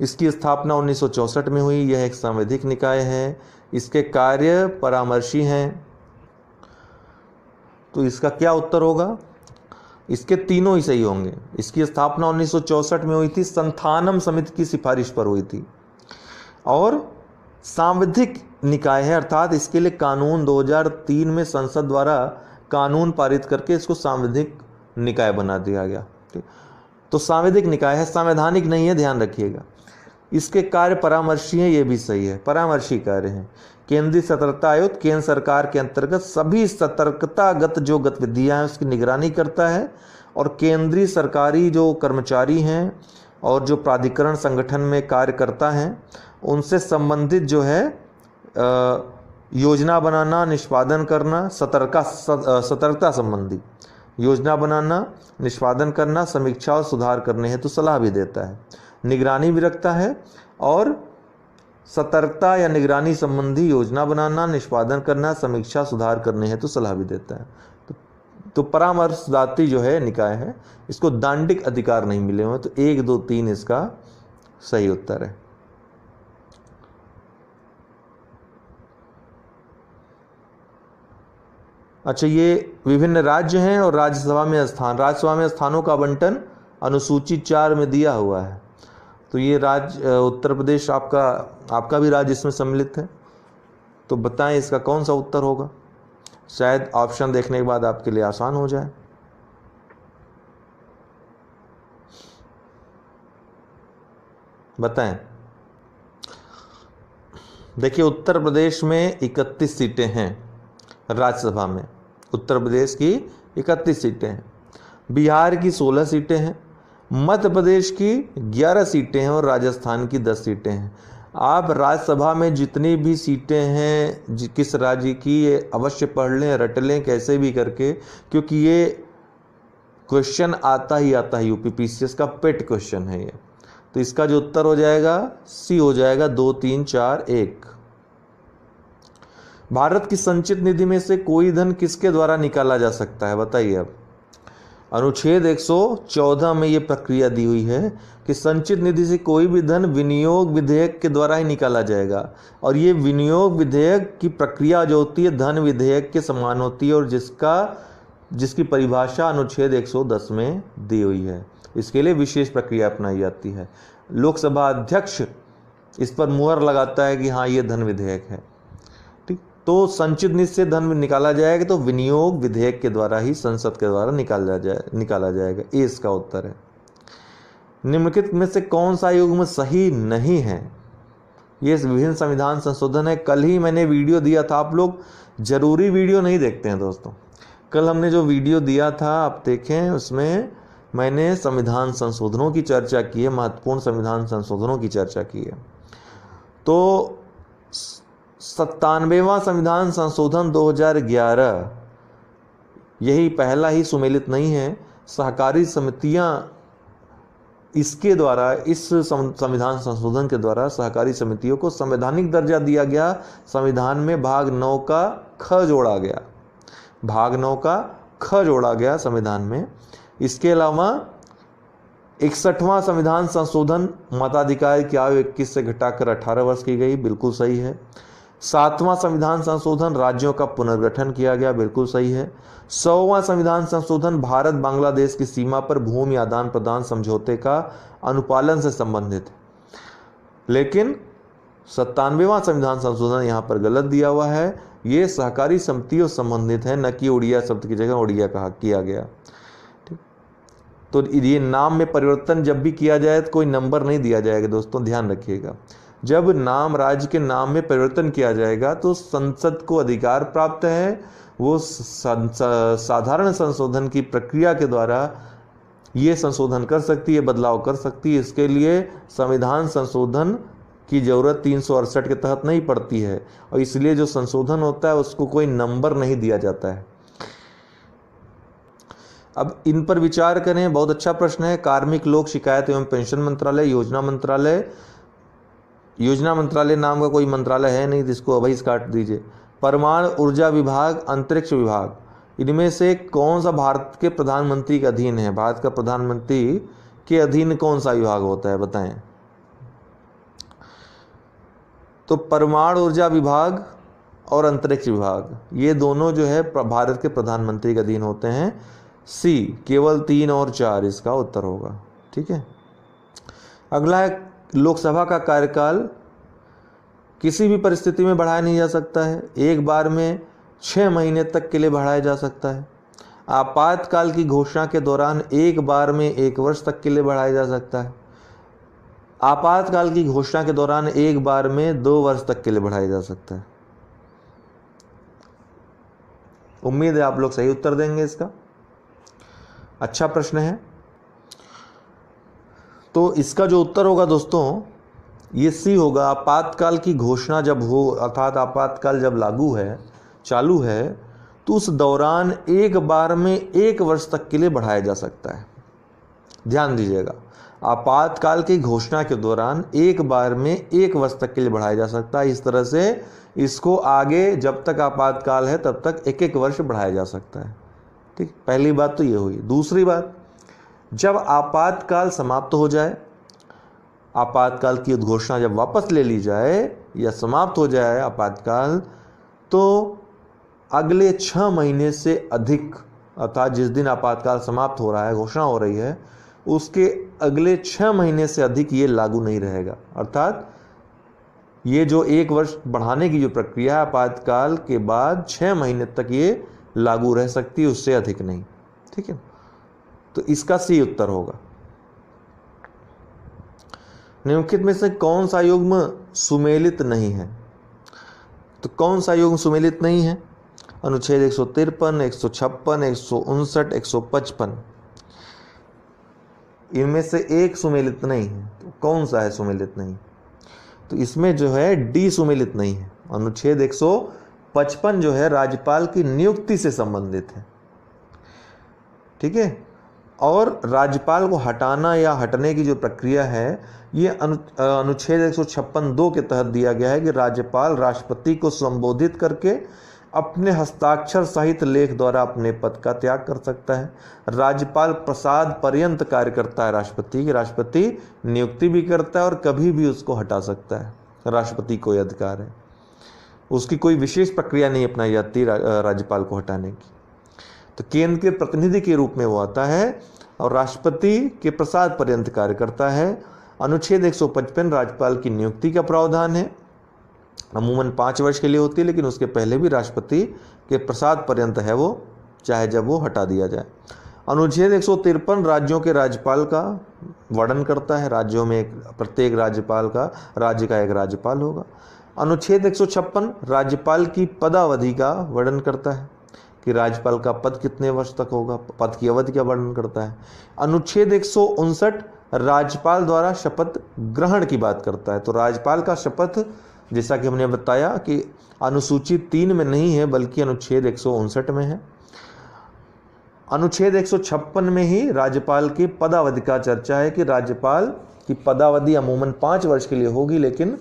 [SPEAKER 1] इसकी स्थापना 1964 में हुई, यह एक संवैधानिक निकाय है, इसके कार्य परामर्शी हैं। तो इसका क्या उत्तर होगा? इसके तीनों ही सही होंगे। इसकी स्थापना 1964 में हुई थी, संथानम समिति की सिफारिश पर हुई थी, और सांविधिक निकाय है, अर्थात इसके लिए कानून 2003 में संसद द्वारा कानून पारित करके इसको सांविधिक निकाय बना दिया गया। तो सांविधिक निकाय है, संवैधानिक नहीं है, ध्यान रखिएगा। इसके कार्य परामर्शी हैं, ये भी सही है, परामर्शी कार्य हैं। केंद्रीय सतर्कता आयोग केंद्र सरकार के अंतर्गत सभी सतर्कतागत जो गतिविधियां हैं उसकी निगरानी करता है, और केंद्रीय सरकारी जो कर्मचारी हैं और जो प्राधिकरण संगठन में कार्य करता है उनसे संबंधित जो है योजना बनाना, निष्पादन करना, सतर्कता संबंधी योजना बनाना, निष्पादन करना, समीक्षा और सुधार करने हेतु सलाह भी देता है, निगरानी भी रखता है, और सतर्कता या निगरानी संबंधी योजना बनाना, निष्पादन करना, समीक्षा सुधार करने हेतु सलाह भी देता है। तो परामर्शदात्री जो है निकाय है, इसको दांडिक अधिकार नहीं मिले हुए, तो 1 2 3 इसका सही उत्तर है। अच्छा, ये विभिन्न राज्य हैं और राज्यसभा में स्थान, राज्यसभा में स्थानों का आवंटन अनुसूची 4 में दिया हुआ है। तो ये राज्य उत्तर प्रदेश आपका भी राज्य इसमें सम्मिलित है। तो बताएं इसका कौन सा उत्तर होगा? शायद ऑप्शन देखने के बाद आपके लिए आसान हो जाए। बताएं। देखिए, उत्तर प्रदेश में 31 सीटें हैं राज्यसभा में, उत्तर प्रदेश की 31 सीटें हैं, बिहार की 16 सीटें हैं, मध्य प्रदेश की 11 सीटें हैं और राजस्थान की 10 सीटें हैं। आप राज्यसभा में जितनी भी सीटें हैं किस राज्य की, ये अवश्य पढ़ लें, रट लें कैसे भी करके, क्योंकि ये क्वेश्चन आता ही यूपीपीसीएस का पेट क्वेश्चन है ये। तो इसका जो उत्तर हो जाएगा सी हो जाएगा, 2 3 4 1। भारत की संचित निधि में से कोई धन किसके द्वारा निकाला जा सकता है? बताइए। अब अनुच्छेद 114 में ये प्रक्रिया दी हुई है कि संचित निधि से कोई भी धन विनियोग विधेयक के द्वारा ही निकाला जाएगा, और ये विनियोग विधेयक की प्रक्रिया जो होती है धन विधेयक के समान होती है, और जिसकी परिभाषा अनुच्छेद 110 में दी हुई है। इसके लिए विशेष प्रक्रिया अपनाई जाती है। लोकसभा अध्यक्ष इस पर मुहर लगाता है कि हाँ ये धन विधेयक है, ठीक। तो संचित निधि से धन निकाला जाएगा तो विनियोग विधेयक के द्वारा ही संसद के द्वारा निकाला जाएगा। ये इसका उत्तर है। निम्नलिखित में से कौन सा युग्म सही नहीं है? ये विभिन्न संविधान संशोधन है। कल ही मैंने वीडियो दिया था, आप लोग जरूरी वीडियो नहीं देखते हैं दोस्तों। कल हमने जो वीडियो दिया था आप देखें, उसमें मैंने संविधान संशोधनों की चर्चा की है, महत्वपूर्ण संविधान संशोधनों की चर्चा की है। तो 97वां संविधान संशोधन 2011 यही पहला ही सुमेलित नहीं है। सहकारी समितियां इसके द्वारा, इस संविधान संशोधन के द्वारा सहकारी समितियों को संवैधानिक दर्जा दिया गया। संविधान में भाग 9 का ख जोड़ा गया, भाग 9 का ख जोड़ा गया संविधान में। इसके अलावा 61वां संविधान संशोधन मताधिकार की आयु 21 से घटाकर 18 वर्ष की गई, बिल्कुल सही है। 7वां संविधान संशोधन राज्यों का पुनर्गठन किया गया, बिल्कुल सही है। 100वां संविधान संशोधन भारत बांग्लादेश की सीमा पर भूमि आदान प्रदान समझौते का अनुपालन से संबंधित है। लेकिन 97वां संविधान संशोधन यहाँ पर गलत दिया हुआ है, ये सहकारी समितियों से संबंधित है, न कि उड़िया शब्द की जगह उड़िया कहा किया गया। ठीक, तो ये नाम में परिवर्तन जब भी किया जाए तो कोई नंबर नहीं दिया जाएगा दोस्तों, ध्यान रखिएगा। जब नाम राज्य के नाम में परिवर्तन किया जाएगा तो संसद को अधिकार प्राप्त है, वो साधारण संशोधन की प्रक्रिया के द्वारा ये संशोधन कर सकती है, बदलाव कर सकती है। इसके लिए संविधान संशोधन की जरूरत 368 के तहत नहीं पड़ती है, और इसलिए जो संशोधन होता है उसको कोई नंबर नहीं दिया जाता है। अब इन पर विचार करें, बहुत अच्छा प्रश्न है। कार्मिक लोक शिकायत एवं पेंशन मंत्रालय, योजना मंत्रालय नाम का कोई मंत्रालय है नहीं, जिसको अभी काट दीजिए। परमाणु ऊर्जा विभाग, अंतरिक्ष विभाग, इनमें से कौन सा भारत के प्रधानमंत्री के अधीन है? भारत का प्रधानमंत्री के अधीन कौन सा विभाग होता है, बताएं। तो परमाणु ऊर्जा विभाग और अंतरिक्ष विभाग, ये दोनों जो है भारत के प्रधानमंत्री के अधीन होते हैं। सी, केवल 3 और 4 इसका उत्तर होगा। ठीक है। अगला है, लोकसभा का कार्यकाल किसी भी परिस्थिति में बढ़ाया नहीं जा सकता है, एक बार में 6 महीने तक के लिए बढ़ाया जा सकता है। आपातकाल की घोषणा के दौरान एक बार में 1 वर्ष तक के लिए बढ़ाया जा सकता है। आपातकाल की घोषणा के दौरान एक बार में 2 वर्ष तक के लिए बढ़ाया जा सकता है। उम्मीद है आप लोग सही उत्तर देंगे इसका। अच्छा प्रश्न है। तो इसका जो उत्तर होगा दोस्तों, ये सी होगा। आपातकाल की घोषणा जब हो, अर्थात आपातकाल जब लागू है, चालू है, तो उस दौरान एक बार में 1 वर्ष तक के लिए बढ़ाया जा सकता है। ध्यान दीजिएगा, आपातकाल की घोषणा के दौरान एक बार में 1 वर्ष तक के लिए बढ़ाया जा सकता है। इस तरह से इसको आगे जब तक आपातकाल है तब तक 1-1 वर्ष बढ़ाया जा सकता है। ठीक, पहली बात तो ये हुई। दूसरी बात, जब आपातकाल समाप्त हो जाए, आपातकाल की घोषणा जब वापस ले ली जाए या समाप्त हो जाए आपातकाल, तो अगले 6 महीने से अधिक, अर्थात जिस दिन आपातकाल समाप्त हो रहा है, घोषणा हो रही है, उसके अगले 6 महीने से अधिक ये लागू नहीं रहेगा। अर्थात ये जो 1 वर्ष बढ़ाने की जो प्रक्रिया है, आपातकाल के बाद 6 महीने तक ये लागू रह सकती है, उससे अधिक नहीं। ठीक है, तो इसका सी उत्तर होगा। निम्नलिखित में से कौन सा युग्म सुमेलित नहीं है? तो कौन सा युग्म सुमेलित नहीं है? अनुच्छेद 153, 156, 159, 155, इनमें से एक सुमेलित नहीं है। तो कौन सा है सुमेलित नहीं? तो इसमें जो है डी सुमेलित नहीं है। अनुच्छेद 155 जो है राज्यपाल की नियुक्ति से संबंधित है। ठीक है, और राज्यपाल को हटाना या हटने की जो प्रक्रिया है, ये अनुच्छेद 156(2) के तहत दिया गया है कि राज्यपाल राष्ट्रपति को संबोधित करके अपने हस्ताक्षर सहित लेख द्वारा अपने पद का त्याग कर सकता है। राज्यपाल प्रसाद पर्यंत कार्य करता है राष्ट्रपति की, राष्ट्रपति नियुक्ति भी करता है और कभी भी उसको हटा सकता है। राष्ट्रपति को यह अधिकार है, उसकी कोई विशेष प्रक्रिया नहीं अपनाई जाती राज्यपाल को हटाने की। तो केंद्र के प्रतिनिधि के रूप में वो आता है और राष्ट्रपति के प्रसाद पर्यंत कार्य करता है। अनुच्छेद 155 राज्यपाल की नियुक्ति का प्रावधान है, अमूमन 5 वर्ष के लिए होती है, लेकिन उसके पहले भी राष्ट्रपति के प्रसाद पर्यंत है वो, चाहे जब वो हटा दिया जाए। अनुच्छेद 153 राज्यों के राज्यपाल का वर्णन करता है। राज्यों में प्रत्येक राज्य का एक राज्यपाल होगा। अनुच्छेद 156 राज्यपाल की पदावधि का वर्णन करता है कि राज्यपाल का पद कितने वर्ष तक होगा, पद की अवधि का वर्णन करता है। अनुच्छेद 159 राज्यपाल द्वारा शपथ ग्रहण की बात करता है। तो राज्यपाल का शपथ, जैसा कि हमने बताया कि अनुसूची 3 में नहीं है बल्कि अनुच्छेद 159 में है। अनुच्छेद 156 में ही राज्यपाल की पदावधि का चर्चा है कि राज्यपाल की पदावधि अमूमन 5 वर्ष के लिए होगी, लेकिन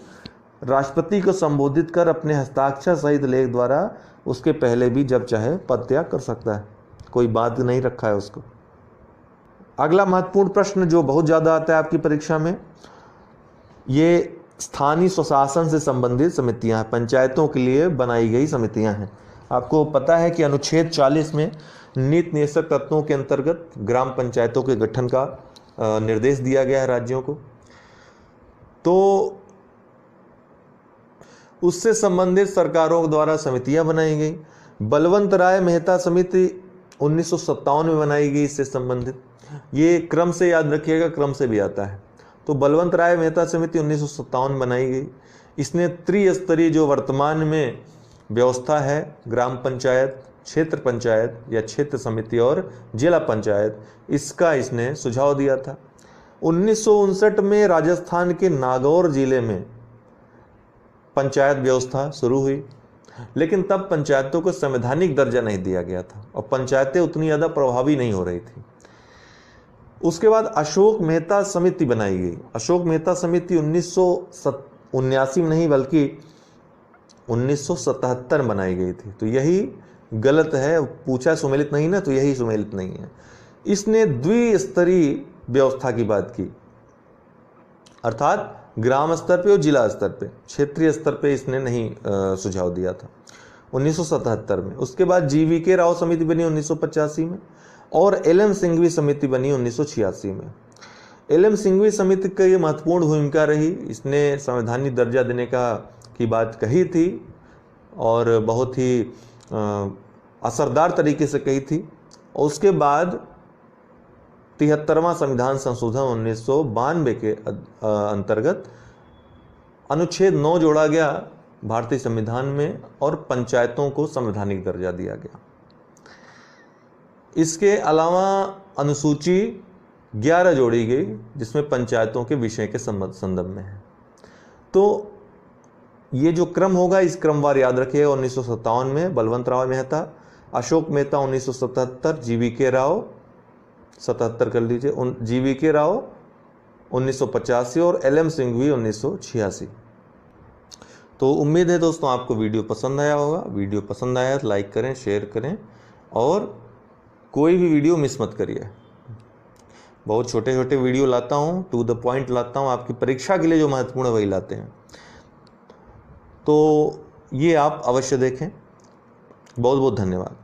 [SPEAKER 1] राष्ट्रपति को संबोधित कर अपने हस्ताक्षर सहित लेख द्वारा उसके पहले भी जब चाहे पद त्याग कर सकता है, कोई बात नहीं रखा है उसको। अगला महत्वपूर्ण प्रश्न जो बहुत ज़्यादा आता है आपकी परीक्षा में, ये स्थानीय स्वशासन से संबंधित समितियां हैं, पंचायतों के लिए बनाई गई समितियां हैं। आपको पता है कि अनुच्छेद 40 में नीति निदेशक तत्वों के अंतर्गत ग्राम पंचायतों के गठन का निर्देश दिया गया है राज्यों को। तो उससे संबंधित सरकारों द्वारा समितियां बनाई गई। बलवंत राय मेहता समिति 1957 में बनाई गई इससे संबंधित। ये क्रम से याद रखिएगा, क्रम से भी आता है। तो बलवंत राय मेहता समिति 1957 बनाई गई। इसने त्रिस्तरीय जो वर्तमान में व्यवस्था है, ग्राम पंचायत, क्षेत्र पंचायत या क्षेत्र समिति और जिला पंचायत, इसका इसने सुझाव दिया था। 1959 में राजस्थान के नागौर जिले में पंचायत व्यवस्था शुरू हुई, लेकिन तब पंचायतों को संवैधानिक दर्जा नहीं दिया गया था और पंचायतें उतनी ज़्यादा प्रभावी नहीं हो रही थी। उसके बाद अशोक मेहता समिति बनाई गई। अशोक मेहता समिति 1979 में नहीं बल्कि 1977 में बनाई गई थी। तो यही गलत है, पूछा सुमेलित नहीं ना, तो यही सुमेलित नहीं है। इसने द्विस्तरीय व्यवस्था की बात की, अर्थात ग्राम स्तर पे और जिला स्तर पे, क्षेत्रीय स्तर पे इसने नहीं सुझाव दिया था 1977 में। उसके बाद GVK राव समिति बनी 1985 में और LM सिंघवी समिति बनी 1986 में। LM सिंघवी समिति की ये महत्वपूर्ण भूमिका रही। इसने संवैधानिक दर्जा देने की बात कही थी और बहुत ही असरदार तरीके से कही थी। और उसके बाद 73वां संविधान संशोधन 1992 के अंतर्गत अनुच्छेद 9 जोड़ा गया भारतीय संविधान में और पंचायतों को संवैधानिक दर्जा दिया गया। इसके अलावा अनुसूची 11 जोड़ी गई जिसमें पंचायतों के विषय के संदर्भ में है। तो ये जो क्रम होगा इस क्रमवार याद रखिएगा। 1957 में बलवंत राव मेहता, अशोक मेहता 1977, GVK राव 77 कर लीजिए, GVK राव 1985 और LM सिंघवी 1986। तो उम्मीद है दोस्तों आपको वीडियो पसंद आया होगा। वीडियो पसंद आया तो लाइक करें, शेयर करें और कोई भी वीडियो मिस मत करिए। बहुत छोटे छोटे वीडियो लाता हूँ, टू द पॉइंट लाता हूँ, आपकी परीक्षा के लिए जो महत्वपूर्ण है वही लाते हैं। तो ये आप अवश्य देखें। बहुत बहुत धन्यवाद।